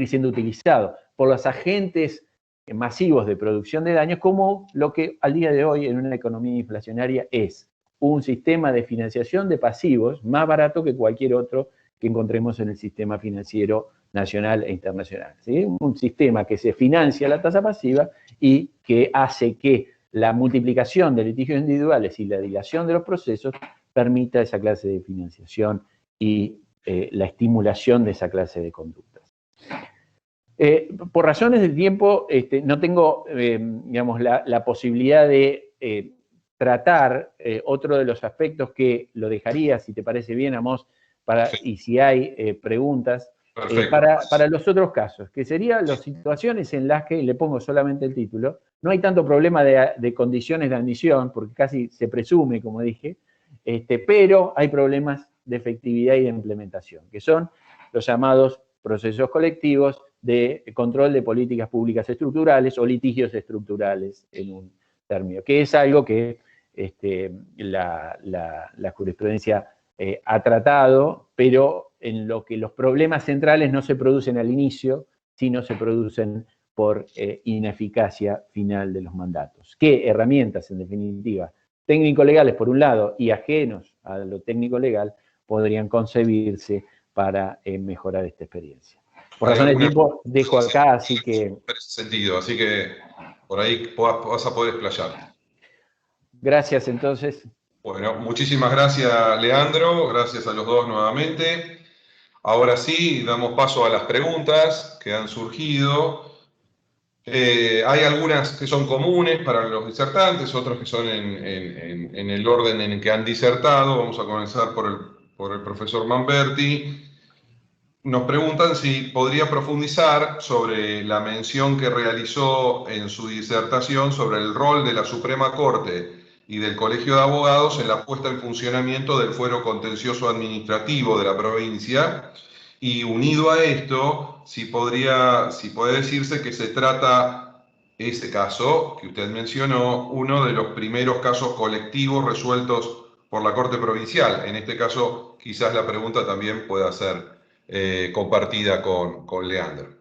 siendo utilizado por los agentes masivos de producción de daños como lo que al día de hoy en una economía inflacionaria es un sistema de financiación de pasivos más barato que cualquier otro que encontremos en el sistema financiero nacional e internacional, ¿sí? Un sistema que se financia la tasa pasiva y que hace que la multiplicación de litigios individuales y la dilación de los procesos permita esa clase de financiación y la estimulación de esa clase de conductas. Por razones del tiempo, no tengo, digamos, la posibilidad de tratar otro de los aspectos que lo dejaría, si te parece bien, Amos, y si hay preguntas, Para los otros casos, que serían las situaciones en las que, le pongo solamente el título, no hay tanto problema de condiciones de admisión, porque casi se presume, como dije, pero hay problemas de efectividad y de implementación, que son los llamados procesos colectivos de control de políticas públicas estructurales o litigios estructurales, en un término, que es algo que la jurisprudencia ha tratado, pero en lo que los problemas centrales no se producen al inicio, sino se producen por ineficacia final de los mandatos. ¿Qué herramientas, en definitiva, técnico-legales por un lado y ajenos a lo técnico-legal, podrían concebirse para mejorar esta experiencia? Por razones de tiempo, dejo acá, así que... En ese sentido, así que por ahí vas a poder explayar. Gracias, entonces. Bueno, muchísimas gracias, Leandro. Gracias a los dos nuevamente. Ahora sí, damos paso a las preguntas que han surgido. Hay algunas que son comunes para los disertantes, otras que son en el orden en el que han disertado. Vamos a comenzar por el profesor Manberti. Nos preguntan si podría profundizar sobre la mención que realizó en su disertación sobre el rol de la Suprema Corte y del Colegio de Abogados en la puesta en funcionamiento del fuero contencioso administrativo de la provincia, y unido a esto, si puede decirse que se trata, ese caso que usted mencionó, uno de los primeros casos colectivos resueltos por la Corte Provincial. En este caso, quizás la pregunta también pueda ser compartida con Leandro.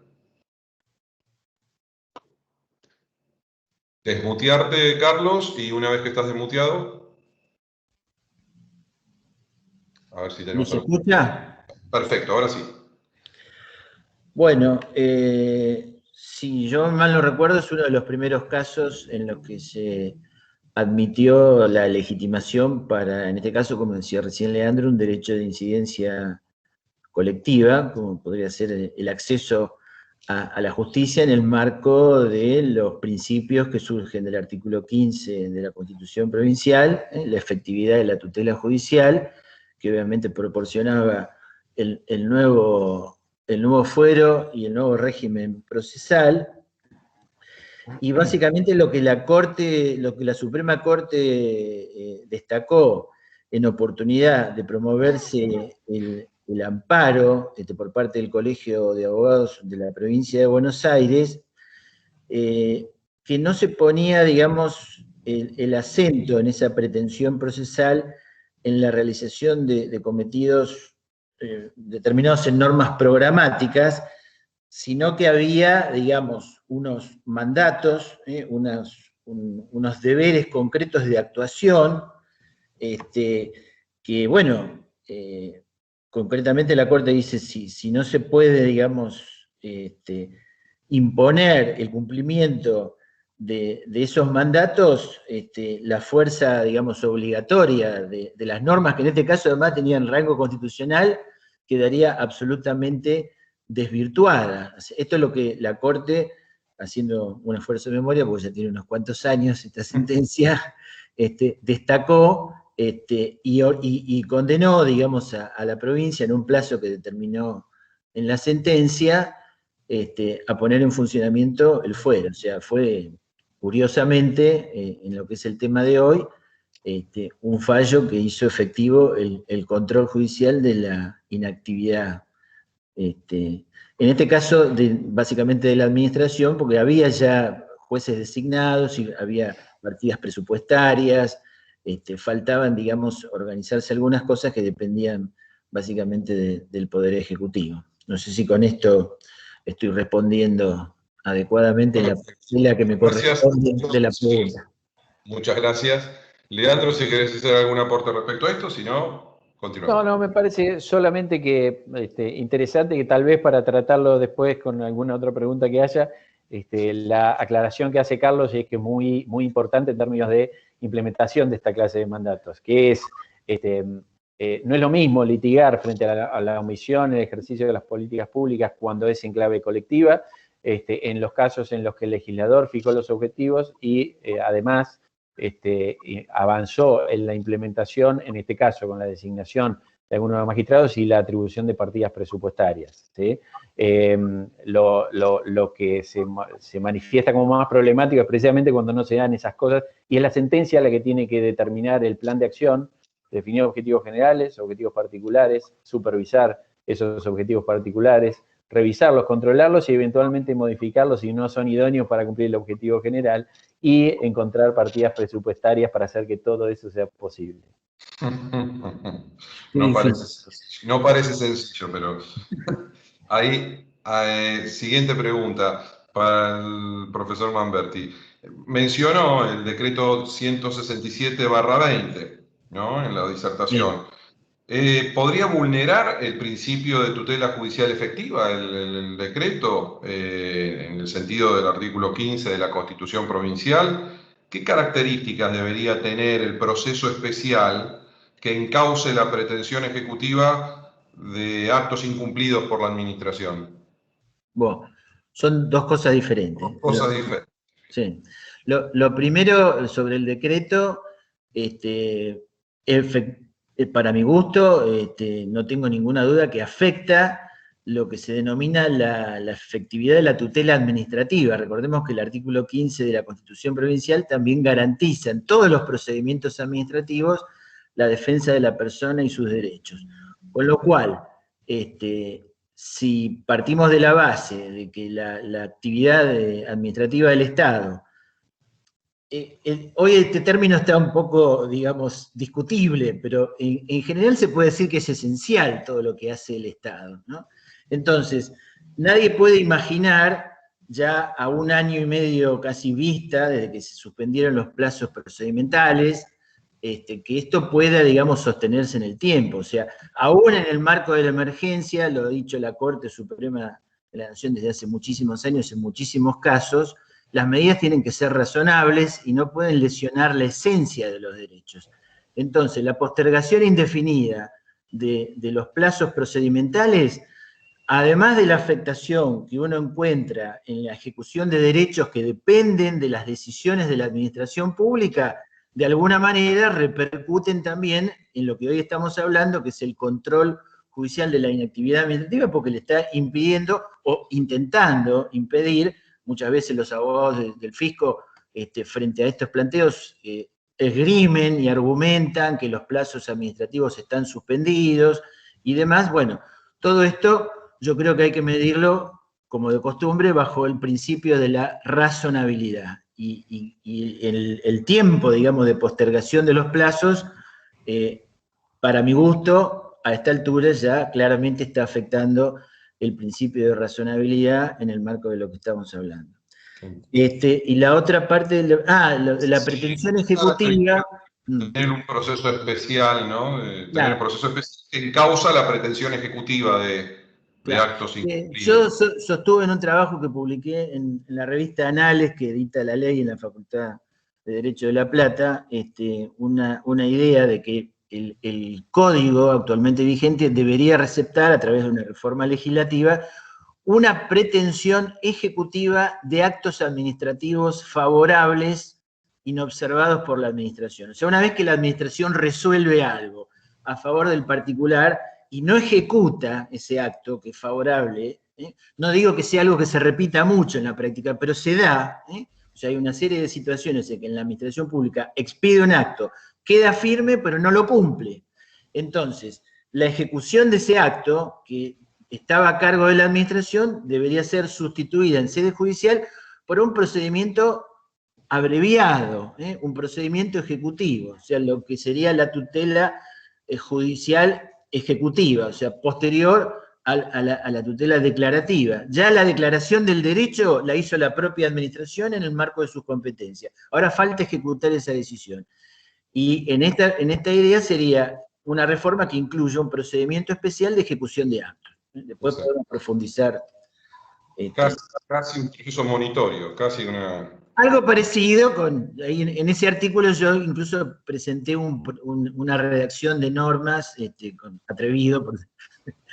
Desmutearte, Carlos, y una vez que estás desmuteado, a ver si tenemos... ¿Se escucha? Perfecto, ahora sí. Bueno, si yo mal no recuerdo, es uno de los primeros casos en los que se admitió la legitimación para, en este caso, como decía recién Leandro, un derecho de incidencia colectiva, como podría ser el acceso a la justicia en el marco de los principios que surgen del artículo 15 de la Constitución Provincial, la efectividad de la tutela judicial, que obviamente proporcionaba el nuevo fuero y el nuevo régimen procesal. Y básicamente lo que la Suprema Corte destacó en oportunidad de promoverse el amparo por parte del Colegio de Abogados de la provincia de Buenos Aires, que no se ponía, digamos, el acento en esa pretensión procesal en la realización de cometidos determinados en normas programáticas, sino que había, digamos, unos mandatos, unos deberes concretos de actuación, que, bueno, concretamente la Corte dice, si no se puede, digamos, imponer el cumplimiento de esos mandatos, la fuerza, digamos, obligatoria de las normas, que en este caso además tenían rango constitucional, quedaría absolutamente desvirtuada. Esto es lo que la Corte, haciendo un esfuerzo de memoria, porque ya tiene unos cuantos años esta sentencia, destacó y condenó, digamos, a la provincia en un plazo que determinó en la sentencia, a poner en funcionamiento el fuero. O sea, fue, curiosamente, en lo que es el tema de hoy, un fallo que hizo efectivo el control judicial de la inactividad. En este caso, básicamente de la administración, porque había ya jueces designados y había partidas presupuestarias, faltaban, digamos, organizarse algunas cosas que dependían básicamente del Poder Ejecutivo. No sé si con esto estoy respondiendo adecuadamente en la parcela que me corresponde de la pregunta. Muchas gracias. Leandro, si querés hacer algún aporte respecto a esto, si no, continuamos. No, me parece solamente que interesante que tal vez para tratarlo después con alguna otra pregunta que haya, la aclaración que hace Carlos es que es muy, muy importante en términos de implementación de esta clase de mandatos, que es, no es lo mismo litigar frente a la omisión en el ejercicio de las políticas públicas cuando es en clave colectiva, en los casos en los que el legislador fijó los objetivos y además avanzó en la implementación, en este caso con la designación de algunos de los magistrados y la atribución de partidas presupuestarias, ¿sí? Lo que se manifiesta como más problemático es precisamente cuando no se dan esas cosas, y es la sentencia la que tiene que determinar el plan de acción, definir objetivos generales, objetivos particulares, supervisar esos objetivos particulares, revisarlos, controlarlos y eventualmente modificarlos si no son idóneos para cumplir el objetivo general, y encontrar partidas presupuestarias para hacer que todo eso sea posible. No parece sencillo, pero ahí, siguiente pregunta para el profesor Manberti. Mencionó el decreto 167/20, ¿no? En la disertación. ¿Podría vulnerar el principio de tutela judicial efectiva el decreto en el sentido del artículo 15 de la Constitución Provincial? ¿Qué características debería tener el proceso especial que encauce la pretensión ejecutiva de actos incumplidos por la administración? Bueno, son dos cosas diferentes. Dos cosas diferentes. Sí. Lo primero, sobre el decreto, para mi gusto, no tengo ninguna duda que afecta lo que se denomina la efectividad de la tutela administrativa. Recordemos que el artículo 15 de la Constitución Provincial también garantiza en todos los procedimientos administrativos la defensa de la persona y sus derechos. Con lo cual, si partimos de la base de que la actividad administrativa del Estado, hoy este término está un poco, digamos, discutible, pero en general se puede decir que es esencial todo lo que hace el Estado, ¿no? Entonces, nadie puede imaginar, ya a 1 año y medio casi vista, desde que se suspendieron los plazos procedimentales, que esto pueda, digamos, sostenerse en el tiempo. O sea, aún en el marco de la emergencia, lo ha dicho la Corte Suprema de la Nación desde hace muchísimos años, en muchísimos casos, las medidas tienen que ser razonables y no pueden lesionar la esencia de los derechos. Entonces, la postergación indefinida de los plazos procedimentales, además de la afectación que uno encuentra en la ejecución de derechos que dependen de las decisiones de la administración pública, de alguna manera repercuten también en lo que hoy estamos hablando, que es el control judicial de la inactividad administrativa, porque le está impidiendo o intentando impedir. Muchas veces los abogados del fisco, frente a estos planteos, esgrimen y argumentan que los plazos administrativos están suspendidos y demás. Bueno, todo esto yo creo que hay que medirlo, como de costumbre, bajo el principio de la razonabilidad. Y el tiempo, digamos, de postergación de los plazos, para mi gusto, a esta altura ya claramente está afectando el principio de razonabilidad en el marco de lo que estamos hablando. Y la otra parte, la pretensión ejecutiva... Tener un proceso especial, ¿no? Tener el proceso especial que causa la pretensión ejecutiva de actos incumplidos. Yo sostuve en un trabajo que publiqué en la revista Anales, que edita la ley en la Facultad de Derecho de La Plata, una idea de que el código actualmente vigente debería receptar, a través de una reforma legislativa, una pretensión ejecutiva de actos administrativos favorables inobservados por la administración. O sea, una vez que la administración resuelve algo a favor del particular y no ejecuta ese acto que es favorable, no digo que sea algo que se repita mucho en la práctica, pero se da, o sea, hay una serie de situaciones en que en la administración pública expide un acto, queda firme, pero no lo cumple. Entonces, la ejecución de ese acto, que estaba a cargo de la administración, debería ser sustituida en sede judicial por un procedimiento abreviado, un procedimiento ejecutivo, o sea, lo que sería la tutela judicial ejecutiva, o sea, posterior a la tutela declarativa. Ya la declaración del derecho la hizo la propia administración en el marco de sus competencias. Ahora falta ejecutar esa decisión. Y en esta idea sería una reforma que incluya un procedimiento especial de ejecución de actos. Después podemos profundizar. Casi un proceso monitorio, casi una... Algo parecido, en ese artículo yo incluso presenté una redacción de normas, atrevido,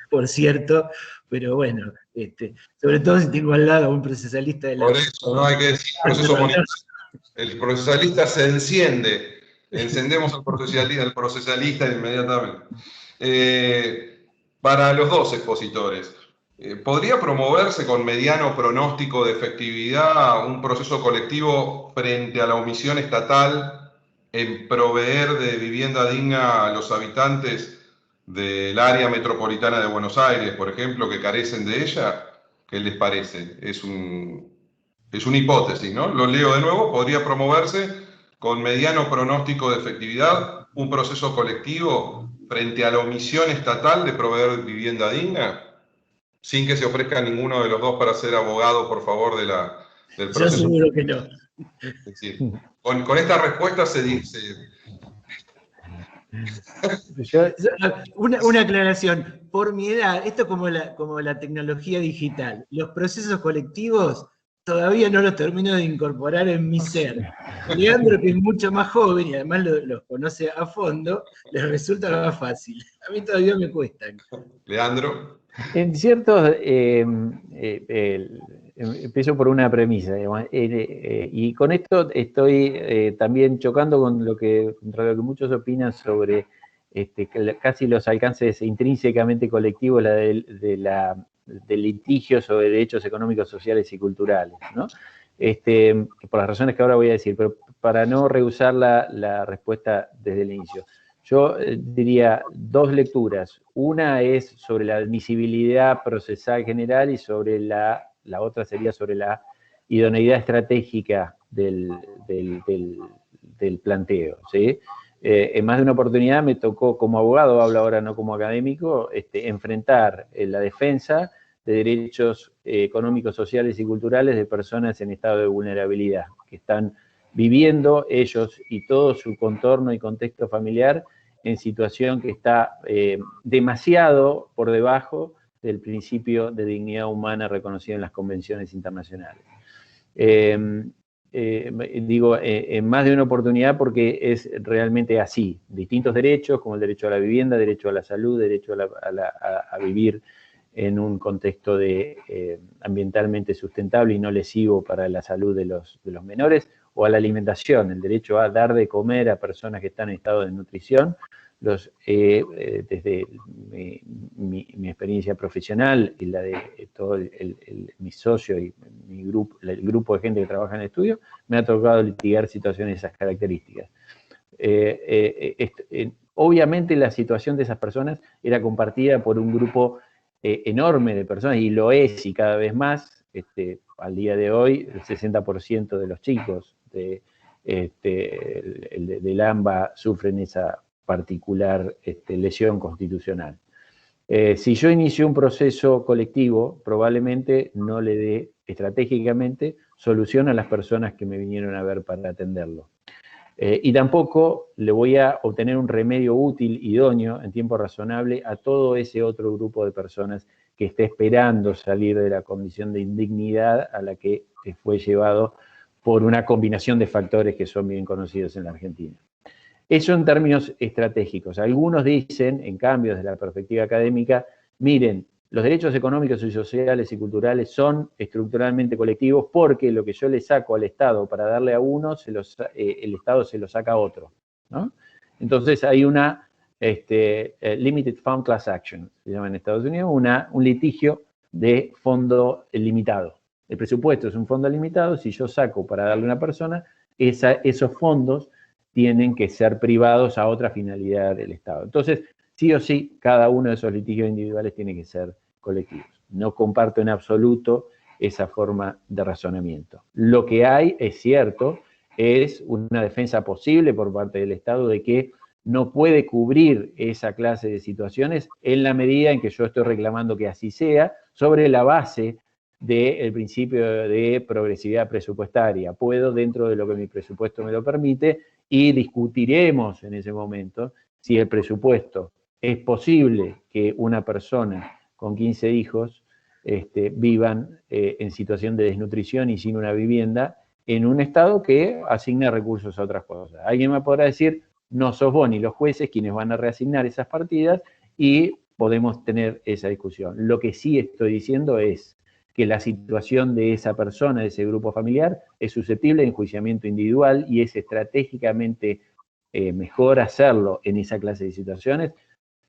por cierto, pero bueno, sobre todo si tengo al lado a un procesalista de la... Por eso, no hay que decir proceso monitorio. El procesalista se enciende, encendemos al procesalista inmediatamente. Para los dos expositores, ¿podría promoverse con mediano pronóstico de efectividad un proceso colectivo frente a la omisión estatal en proveer de vivienda digna a los habitantes del área metropolitana de Buenos Aires, por ejemplo, que carecen de ella? ¿Qué les parece? Es una hipótesis, ¿no? Lo leo de nuevo. ¿Podría promoverse con mediano pronóstico de efectividad un proceso colectivo frente a la omisión estatal de proveer vivienda digna, sin que se ofrezca ninguno de los dos para ser abogado por favor del proceso? Yo seguro que no. Es decir, con esta respuesta se dice... Una aclaración. Por mi edad, esto es como la tecnología digital. Los procesos colectivos todavía no los termino de incorporar en mi ser. Leandro, que es mucho más joven y además los conoce a fondo, les resulta más fácil. A mí todavía me cuestan. Leandro. En ciertos, empiezo por una premisa, digamos, y con esto estoy también chocando con lo que muchos opinan sobre casi los alcances intrínsecamente colectivos del litigio sobre derechos económicos, sociales y culturales, ¿no? Por las razones que ahora voy a decir, pero para no rehusar la respuesta desde el inicio. Yo diría dos lecturas. Una es sobre la admisibilidad procesal general y sobre la otra sería sobre la idoneidad estratégica del planteo, ¿sí? En más de una oportunidad me tocó como abogado, hablo ahora no como académico, enfrentar la defensa de derechos económicos, sociales y culturales de personas en estado de vulnerabilidad, que están viviendo ellos y todo su contorno y contexto familiar en situación que está demasiado por debajo del principio de dignidad humana reconocido en las convenciones internacionales. Digo, en más de una oportunidad porque es realmente así. Distintos derechos, como el derecho a la vivienda, derecho a la salud, derecho a vivir en un contexto ambientalmente sustentable y no lesivo para la salud de los menores, o a la alimentación, el derecho a dar de comer a personas que están en estado de nutrición. Desde mi experiencia profesional y la de todo mi socio y el grupo de gente que trabaja en el estudio, me ha tocado litigar situaciones de esas características. Obviamente la situación de esas personas era compartida por un grupo enorme de personas, y lo es, y cada vez más. Al día de hoy, el 60% de los chicos del AMBA sufren esa particular lesión constitucional. Si yo inicio un proceso colectivo, probablemente no le dé estratégicamente solución a las personas que me vinieron a ver para atenderlo. Y tampoco le voy a obtener un remedio útil, idóneo, en tiempo razonable, a todo ese otro grupo de personas que esté esperando salir de la condición de indignidad a la que fue llevado por una combinación de factores que son bien conocidos en la Argentina. Eso en términos estratégicos. Algunos dicen, en cambio, desde la perspectiva académica, miren, los derechos económicos y sociales y culturales son estructuralmente colectivos porque lo que yo le saco al Estado para darle a uno, el Estado se lo saca a otro, ¿no? Entonces hay una Limited Fund Class Action, se llama en Estados Unidos, un litigio de fondo limitado. El presupuesto es un fondo limitado, si yo saco para darle a una persona, esos fondos tienen que ser privados a otra finalidad del Estado. Entonces, sí o sí, cada uno de esos litigios individuales tiene que ser colectivos. No comparto en absoluto esa forma de razonamiento. Lo que hay, es cierto, es una defensa posible por parte del Estado de que no puede cubrir esa clase de situaciones en la medida en que yo estoy reclamando que así sea, sobre la base del principio de progresividad presupuestaria. Puedo, dentro de lo que mi presupuesto me lo permite, y discutiremos en ese momento si el presupuesto es posible que una persona con 15 hijos vivan en situación de desnutrición y sin una vivienda en un Estado que asigna recursos a otras cosas. Alguien me podrá decir, no sos vos ni los jueces quienes van a reasignar esas partidas, y podemos tener esa discusión. Lo que sí estoy diciendo es que la situación de esa persona, de ese grupo familiar, es susceptible de enjuiciamiento individual y es estratégicamente mejor hacerlo en esa clase de situaciones,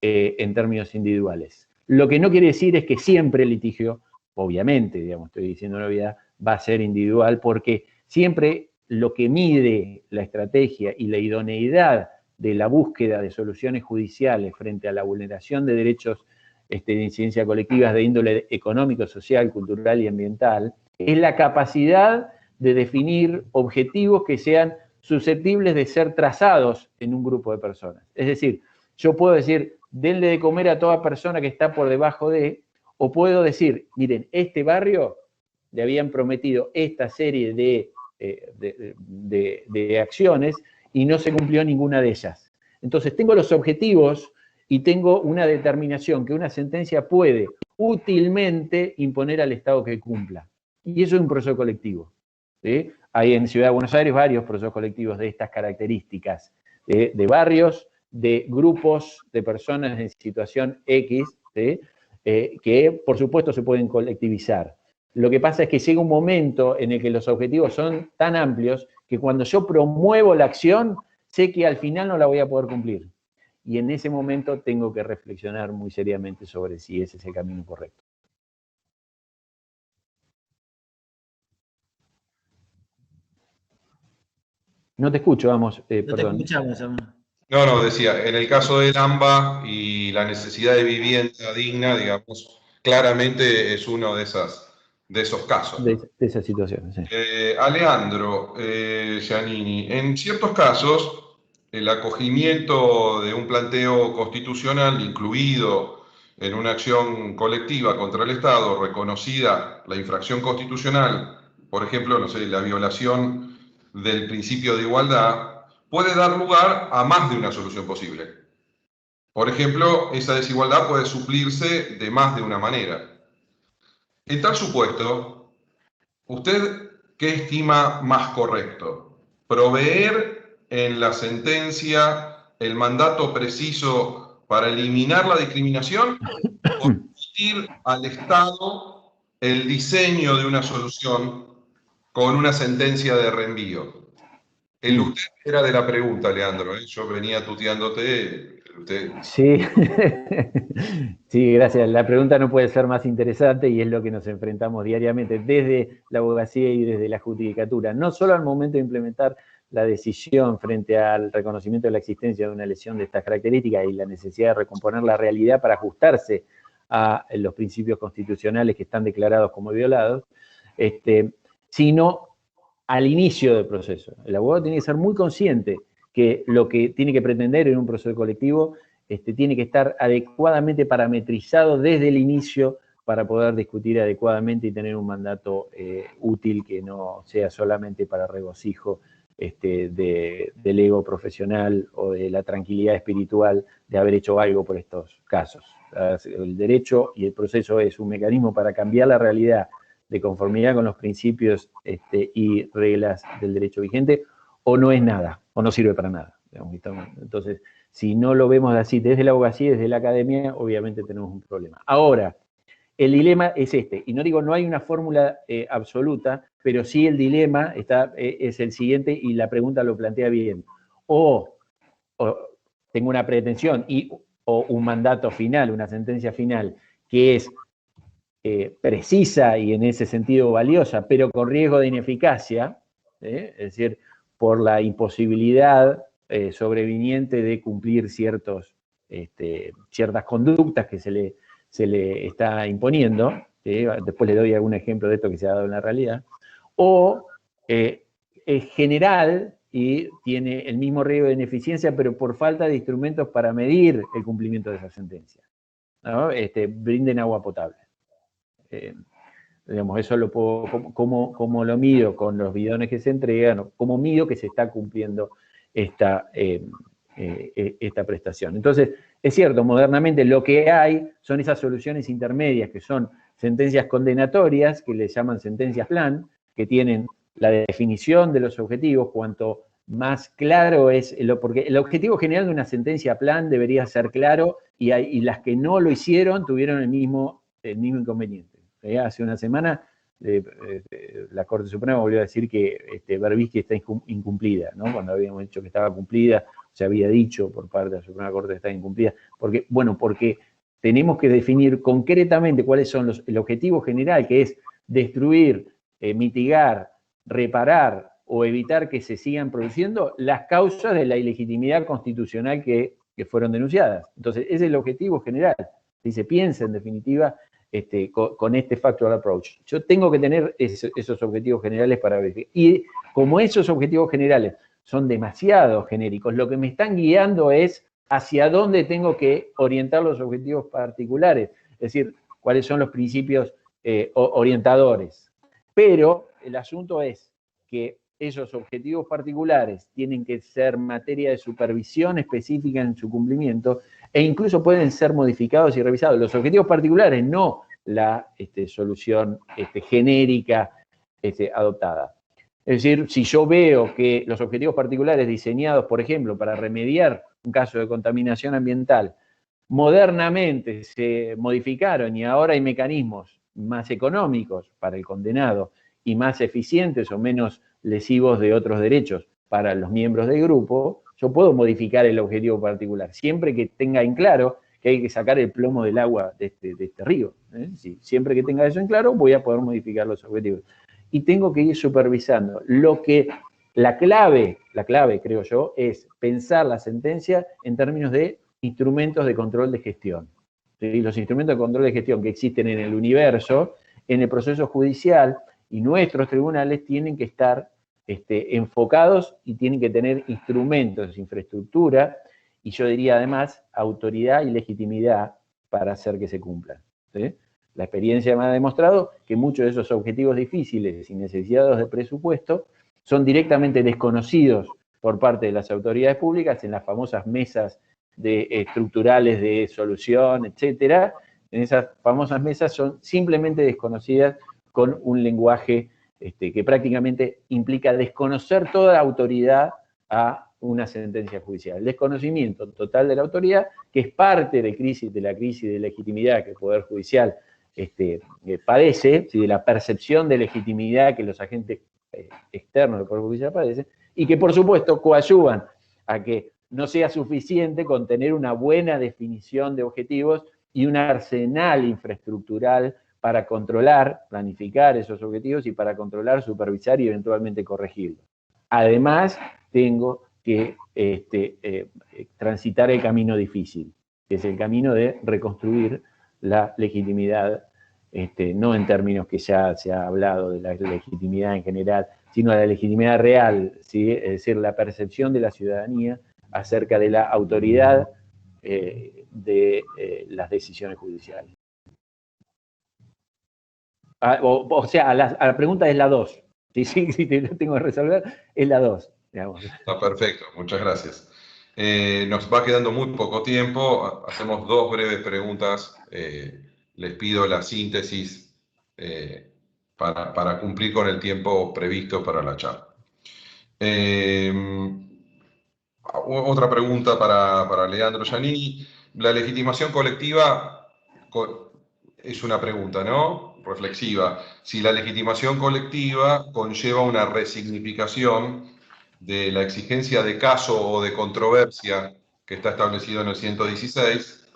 en términos individuales. Lo que no quiere decir es que siempre el litigio, obviamente, digamos, estoy diciendo una novedad, va a ser individual, porque siempre lo que mide la estrategia y la idoneidad de la búsqueda de soluciones judiciales frente a la vulneración de derechos de incidencia colectivas de índole económico, social, cultural y ambiental, es la capacidad de definir objetivos que sean susceptibles de ser trazados en un grupo de personas. Es decir, yo puedo decir, denle de comer a toda persona que está por debajo de, o puedo decir, miren, este barrio le habían prometido esta serie de acciones y no se cumplió ninguna de ellas. Entonces tengo los objetivos y tengo una determinación que una sentencia puede útilmente imponer al Estado que cumpla. Y eso es un proceso colectivo. ¿Sí? Hay en Ciudad de Buenos Aires varios procesos colectivos de estas características, de barrios, de grupos de personas en situación X, ¿sí? Que por supuesto se pueden colectivizar. Lo que pasa es que llega un momento en el que los objetivos son tan amplios que cuando yo promuevo la acción, sé que al final no la voy a poder cumplir. Y en ese momento tengo que reflexionar muy seriamente sobre si ese es el camino correcto. No te escucho, vamos, No te perdón. escuchamos, amor. No, decía, en el caso del AMBA y la necesidad de vivienda digna, digamos, claramente es uno de esos casos, ¿no? De esas situaciones, sí. Alejandro Giannini, en ciertos casos, el acogimiento de un planteo constitucional incluido en una acción colectiva contra el Estado, reconocida la infracción constitucional, por ejemplo, no sé, la violación del principio de igualdad, puede dar lugar a más de una solución posible. Por ejemplo, esa desigualdad puede suplirse de más de una manera. En tal supuesto, ¿usted qué estima más correcto? ¿Proveer en la sentencia el mandato preciso para eliminar la discriminación o permitir al Estado el diseño de una solución con una sentencia de reenvío? El usted era de la pregunta, Leandro, ¿eh? Yo venía tuteándote. Usted... Sí. Sí, gracias. La pregunta no puede ser más interesante y es lo que nos enfrentamos diariamente desde la abogacía y desde la judicatura. No solo al momento de implementar la decisión frente al reconocimiento de la existencia de una lesión de estas características y la necesidad de recomponer la realidad para ajustarse a los principios constitucionales que están declarados como violados, sino al inicio del proceso. El abogado tiene que ser muy consciente que lo que tiene que pretender en un proceso colectivo tiene que estar adecuadamente parametrizado desde el inicio para poder discutir adecuadamente y tener un mandato útil que no sea solamente para regocijo del ego profesional o de la tranquilidad espiritual de haber hecho algo por estos casos. El derecho y el proceso es un mecanismo para cambiar la realidad de conformidad con los principios y reglas del derecho vigente, o no es nada, o no sirve para nada. Entonces, si no lo vemos así desde la abogacía y desde la academia, obviamente tenemos un problema. Ahora, el dilema es y no digo no hay una fórmula absoluta, pero sí el dilema es el siguiente y la pregunta lo plantea bien. O tengo una pretensión o un mandato final, una sentencia final, que es precisa y en ese sentido valiosa, pero con riesgo de ineficacia, es decir, por la imposibilidad sobreviniente de cumplir ciertas conductas que se le está imponiendo, después le doy algún ejemplo de esto que se ha dado en la realidad, o es general y tiene el mismo riesgo de ineficiencia, pero por falta de instrumentos para medir el cumplimiento de esa sentencia, ¿no? Brinden agua potable. Digamos, eso lo puedo, como lo mido con los bidones que se entregan, como mido que se está cumpliendo esta prestación. Entonces, es cierto, modernamente lo que hay son esas soluciones intermedias, que son sentencias condenatorias, que le llaman sentencias plan, que tienen la definición de los objetivos, cuanto más claro es, porque el objetivo general de una sentencia plan debería ser claro, y las que no lo hicieron tuvieron el mismo inconveniente. Hace una semana la Corte Suprema volvió a decir que Berbisky está incumplida, ¿no? Cuando habíamos dicho que estaba cumplida se había dicho por parte de la Suprema Corte que está incumplida. Porque tenemos que definir concretamente cuáles son el objetivo general, que es destruir, mitigar, reparar o evitar que se sigan produciendo las causas de la ilegitimidad constitucional que fueron denunciadas. Entonces, ese es el objetivo general. Si se piensa, en definitiva, con este factual approach. Yo tengo que tener esos objetivos generales para verificar. Y como esos objetivos generales son demasiado genéricos, lo que me están guiando es hacia dónde tengo que orientar los objetivos particulares, es decir, cuáles son los principios orientadores. Pero el asunto es que esos objetivos particulares tienen que ser materia de supervisión específica en su cumplimiento e incluso pueden ser modificados y revisados. Los objetivos particulares, no la solución genérica adoptada. Es decir, si yo veo que los objetivos particulares diseñados, por ejemplo, para remediar un caso de contaminación ambiental, modernamente se modificaron y ahora hay mecanismos más económicos para el condenado y más eficientes o menos lesivos de otros derechos para los miembros del grupo, yo puedo modificar el objetivo particular, siempre que tenga en claro que hay que sacar el plomo del agua de este río. Sí, siempre que tenga eso en claro, voy a poder modificar los objetivos. Y tengo que ir supervisando. La clave, creo yo, es pensar la sentencia en términos de instrumentos de control de gestión. ¿Sí? Los instrumentos de control de gestión que existen en el universo, en el proceso judicial, y nuestros tribunales tienen que estar enfocados y tienen que tener instrumentos, infraestructura, y yo diría además autoridad y legitimidad para hacer que se cumplan. ¿Sí? La experiencia me ha demostrado que muchos de esos objetivos difíciles y necesitados de presupuesto son directamente desconocidos por parte de las autoridades públicas en las famosas mesas estructurales de solución, etcétera. En esas famosas mesas son simplemente desconocidas con un lenguaje que prácticamente implica desconocer toda la autoridad a una sentencia judicial. El desconocimiento total de la autoridad, que es parte de la crisis de legitimidad que el Poder Judicial padece, ¿sí? De la percepción de legitimidad que los agentes externos del Poder Judicial padecen, y que por supuesto coadyuvan a que no sea suficiente con tener una buena definición de objetivos y un arsenal infraestructural para controlar, planificar esos objetivos y para controlar, supervisar y eventualmente corregirlos. Además, tengo que transitar el camino difícil, que es el camino de reconstruir la legitimidad, no en términos que ya se ha hablado de la legitimidad en general, sino la legitimidad real, ¿sí? Es decir, la percepción de la ciudadanía acerca de la autoridad de las decisiones judiciales. O sea, la pregunta es la 2. Si te lo tengo que resolver, es la 2. Está perfecto, muchas gracias. Nos va quedando muy poco tiempo. Hacemos 2 breves preguntas. Les pido la síntesis para cumplir con el tiempo previsto para la charla. Otra pregunta para Leandro Giannini. La legitimación colectiva es una pregunta, ¿no? Reflexiva. Si la legitimación colectiva conlleva una resignificación de la exigencia de caso o de controversia que está establecido en el 116,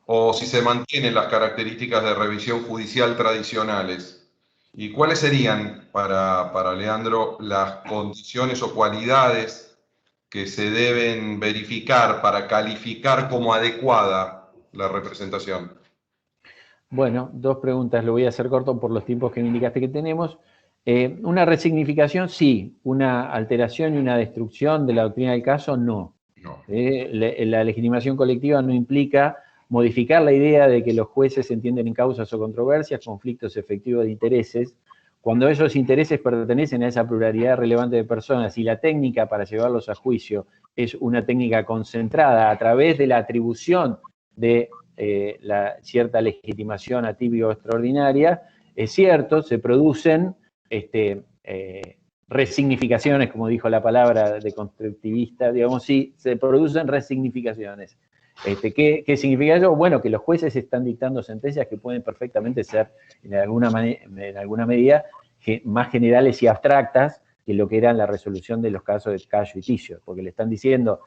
o si se mantienen las características de revisión judicial tradicionales. ¿Y cuáles serían, para Leandro, las condiciones o cualidades que se deben verificar para calificar como adecuada la representación? Bueno, 2 preguntas, lo voy a hacer corto por los tiempos que me indicaste que tenemos. Una resignificación, sí. Una alteración y una destrucción de la doctrina del caso, no. La legitimación colectiva no implica modificar la idea de que los jueces entienden en causas o controversias, conflictos efectivos de intereses, cuando esos intereses pertenecen a esa pluralidad relevante de personas y la técnica para llevarlos a juicio es una técnica concentrada a través de la atribución de la cierta legitimación atípica o extraordinaria, es cierto, se producen resignificaciones, como dijo la palabra de constructivista, digamos, sí, se producen resignificaciones. ¿Qué significa eso? Bueno, que los jueces están dictando sentencias que pueden perfectamente ser, en alguna medida, más generales y abstractas que lo que eran la resolución de los casos de Cayo y Tissot, porque le están diciendo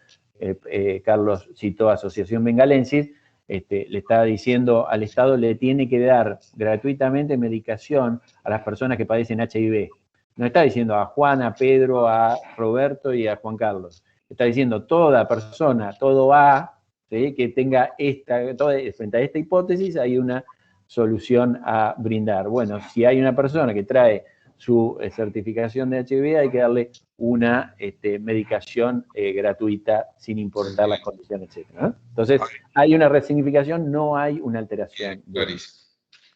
Carlos citó Asociación Bengalensis, le está diciendo al Estado le tiene que dar gratuitamente medicación a las personas que padecen HIV. No está diciendo a Juan, a Pedro, a Roberto y a Juan Carlos. Está diciendo toda persona, todo A, ¿sí?, que tenga frente a esta hipótesis hay una solución a brindar. Bueno, si hay una persona que trae su certificación de HIV, hay que darle una medicación gratuita sin importar las condiciones, etc., ¿no? Entonces, hay una resignificación, no hay una alteración. Clarísimo.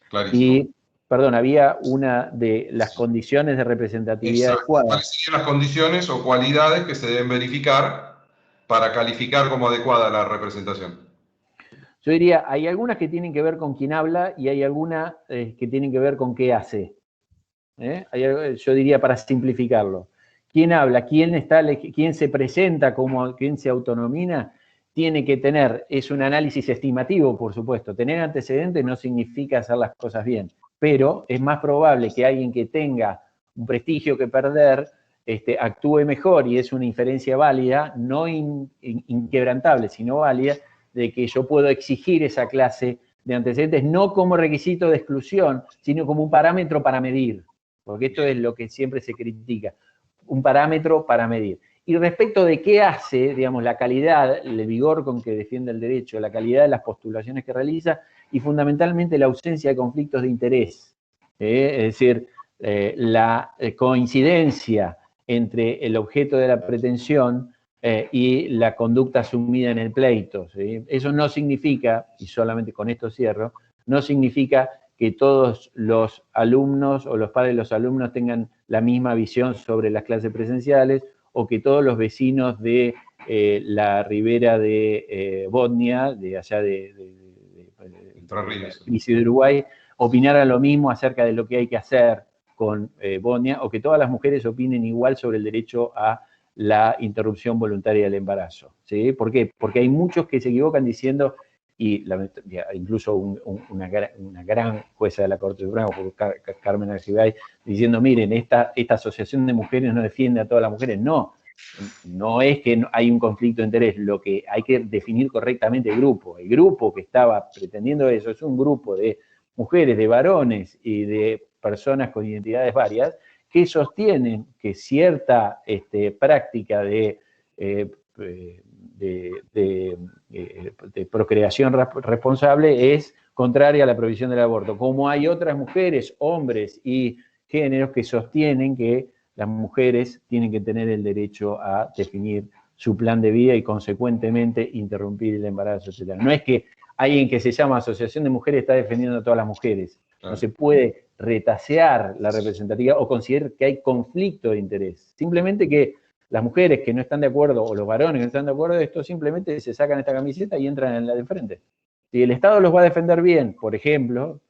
Clarísimo. Y, perdón, había una de las condiciones de representatividad adecuada. ¿Cuáles serían las condiciones o cualidades que se deben verificar para calificar como adecuada la representación? Yo diría, hay algunas que tienen que ver con quién habla y hay algunas que tienen que ver con qué hace. Yo diría, para simplificarlo, quién habla, quién se presenta, quién se autonomina, tiene que tener, es un análisis estimativo, por supuesto. Tener antecedentes no significa hacer las cosas bien, pero es más probable que alguien que tenga un prestigio que perder actúe mejor, y es una inferencia válida, no inquebrantable, sino válida, de que yo puedo exigir esa clase de antecedentes, no como requisito de exclusión, sino como un parámetro para medir. Porque esto es lo que siempre se critica, un parámetro para medir. Y respecto de qué hace, digamos, la calidad, el vigor con que defiende el derecho, la calidad de las postulaciones que realiza, y fundamentalmente la ausencia de conflictos de interés. Es decir, la coincidencia entre el objeto de la pretensión y la conducta asumida en el pleito, ¿sí? Eso no significa, y solamente con esto cierro, no significa que todos los alumnos o los padres de los alumnos tengan la misma visión sobre las clases presenciales, o que todos los vecinos de la ribera de Botnia, de allá de Uruguay, opinaran lo mismo acerca de lo que hay que hacer con Botnia, o que todas las mujeres opinen igual sobre el derecho a la interrupción voluntaria del embarazo, ¿sí? ¿Por qué? Porque hay muchos que se equivocan diciendo, y incluso una gran jueza de la Corte Suprema, Carmen Argibay, diciendo, miren, esta asociación de mujeres no defiende a todas las mujeres. No es que hay un conflicto de interés, lo que hay que definir correctamente el grupo. El grupo que estaba pretendiendo eso es un grupo de mujeres, de varones y de personas con identidades varias, que sostienen que cierta práctica de procreación responsable es contraria a la prohibición del aborto. Como hay otras mujeres, hombres y géneros que sostienen que las mujeres tienen que tener el derecho a definir su plan de vida y consecuentemente interrumpir el embarazo, etc. No es que alguien que se llama Asociación de Mujeres está defendiendo a todas las mujeres. No se puede retasear la representatividad o considerar que hay conflicto de interés. Simplemente que las mujeres que no están de acuerdo, o los varones que no están de acuerdo de esto, simplemente se sacan esta camiseta y entran en la de frente. Si el Estado los va a defender bien, por ejemplo,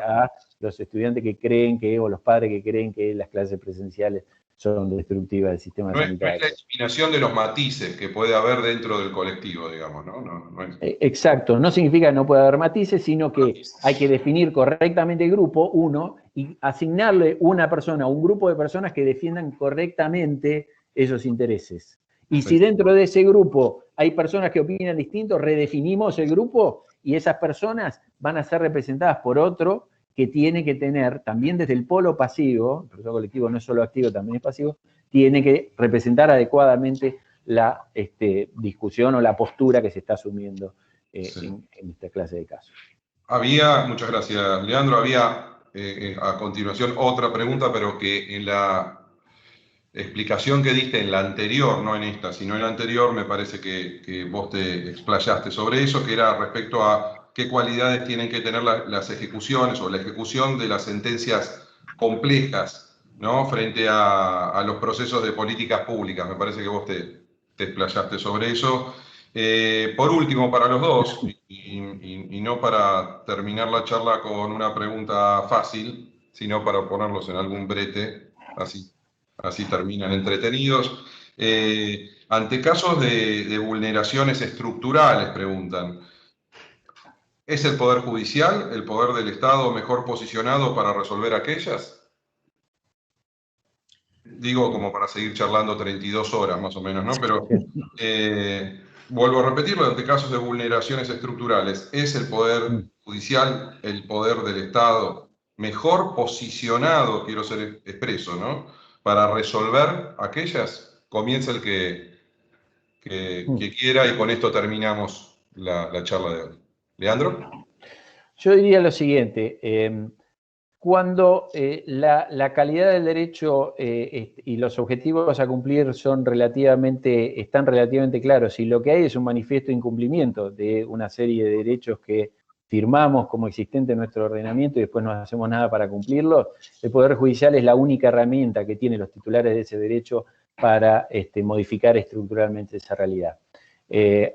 a los estudiantes que creen que, o los padres que creen que las clases presenciales son destructivas del sistema sanitario. No es la eliminación de los matices que puede haber dentro del colectivo, digamos, ¿no? No es... Exacto, no significa que no pueda haber matices, sino que hay que definir correctamente el grupo, uno, y asignarle una persona, un grupo de personas que defiendan correctamente esos intereses. Y si dentro de ese grupo hay personas que opinan distinto, redefinimos el grupo y esas personas van a ser representadas por otro que tiene que tener, también desde el polo pasivo, el proceso colectivo no es solo activo, también es pasivo, tiene que representar adecuadamente la discusión o la postura que se está asumiendo en esta clase de casos. Muchas gracias, Leandro. Había a continuación otra pregunta, pero que en la explicación que diste en la anterior, no en esta, sino en la anterior, me parece que vos te explayaste sobre eso, que era respecto a qué cualidades tienen que tener las ejecuciones o la ejecución de las sentencias complejas, ¿no?, frente a los procesos de políticas públicas. Me parece que vos te explayaste sobre eso. Por último, para los dos, y no para terminar la charla con una pregunta fácil, sino para ponerlos en algún brete, así terminan entretenidos. Ante casos de vulneraciones estructurales, preguntan, ¿es el Poder Judicial, el Poder del Estado, mejor posicionado para resolver aquellas? Digo, como para seguir charlando 32 horas más o menos, ¿no? Pero vuelvo a repetirlo, ante casos de vulneraciones estructurales, ¿es el Poder Judicial, el poder del Estado, mejor posicionado, quiero ser expreso, ¿no?, para resolver aquellas? Comienza el que quiera, y con esto terminamos la charla de hoy. ¿Leandro? Yo diría lo siguiente, cuando la calidad del derecho y los objetivos a cumplir están relativamente claros, y lo que hay es un manifiesto de incumplimiento de una serie de derechos que firmamos como existente en nuestro ordenamiento y después no hacemos nada para cumplirlo, el Poder Judicial es la única herramienta que tienen los titulares de ese derecho para modificar estructuralmente esa realidad.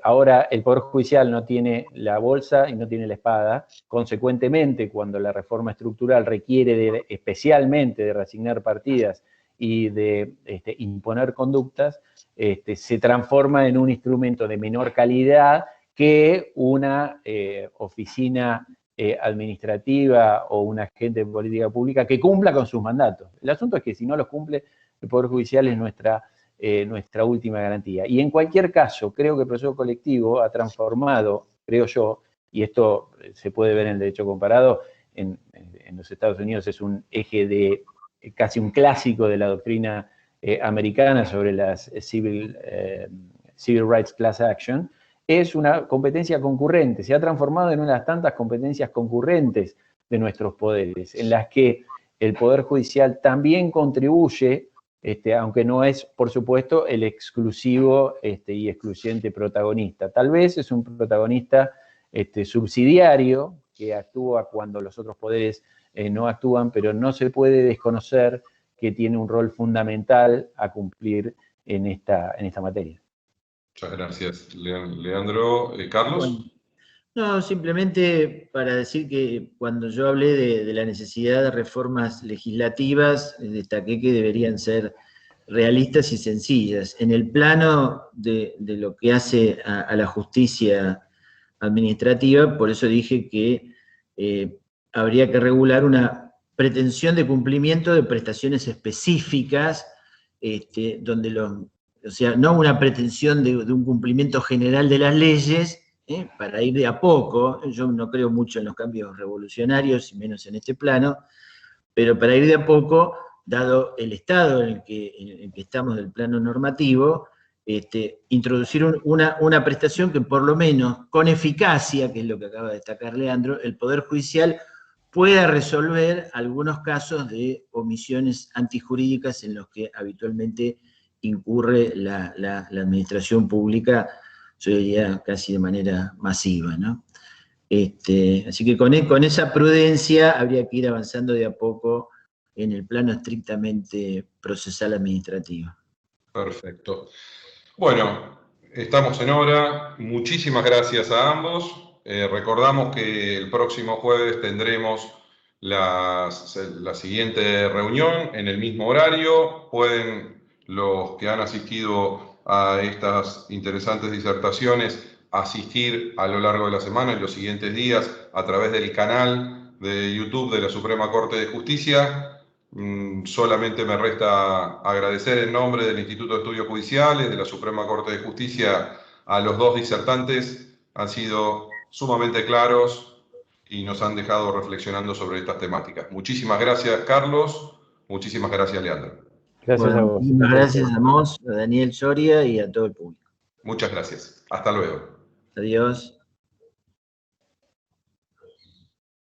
Ahora, el Poder Judicial no tiene la bolsa y no tiene la espada. Consecuentemente, cuando la reforma estructural requiere especialmente de reasignar partidas y de imponer conductas, se transforma en un instrumento de menor calidad que una oficina administrativa o un agente de política pública que cumpla con sus mandatos. El asunto es que si no los cumple, el Poder Judicial es nuestra última garantía. Y en cualquier caso, creo que el proceso colectivo ha transformado, creo yo, y esto se puede ver en el derecho comparado, en los Estados Unidos es un eje de casi un clásico de la doctrina americana sobre las Civil Rights Class Action, es una competencia concurrente, se ha transformado en una de las tantas competencias concurrentes de nuestros poderes, en las que el Poder Judicial también contribuye, aunque no es, por supuesto, el exclusivo y excluyente protagonista. Tal vez es un protagonista subsidiario que actúa cuando los otros poderes no actúan, pero no se puede desconocer que tiene un rol fundamental a cumplir en esta materia. Muchas gracias, Leandro. ¿Carlos? Bueno, no, simplemente para decir que cuando yo hablé de la necesidad de reformas legislativas, destaqué que deberían ser realistas y sencillas. En el plano de lo que hace a la justicia administrativa, por eso dije que habría que regular una pretensión de cumplimiento de prestaciones específicas, donde o sea, no una pretensión de un cumplimiento general de las leyes, para ir de a poco. Yo no creo mucho en los cambios revolucionarios, y menos en este plano, pero para ir de a poco, dado el estado en el que estamos del plano normativo, introducir una prestación que por lo menos con eficacia, que es lo que acaba de destacar Leandro, el Poder Judicial pueda resolver algunos casos de omisiones antijurídicas en los que habitualmente incurre la administración pública, yo diría casi de manera masiva, ¿no? Así que con esa prudencia habría que ir avanzando de a poco en el plano estrictamente procesal administrativo. Perfecto. Bueno, estamos en hora. Muchísimas gracias a ambos. Recordamos que el próximo jueves tendremos la siguiente reunión en el mismo horario. Pueden los que han asistido a estas interesantes disertaciones asistir a lo largo de la semana y los siguientes días a través del canal de YouTube de la Suprema Corte de Justicia. Solamente me resta agradecer en nombre del Instituto de Estudios Judiciales, de la Suprema Corte de Justicia, a los dos disertantes. Han sido sumamente claros y nos han dejado reflexionando sobre estas temáticas. Muchísimas gracias, Carlos. Muchísimas gracias, Leandro. Gracias a vos. Muchas gracias a vos, a Daniel Soria y a todo el público. Muchas gracias. Hasta luego. Adiós.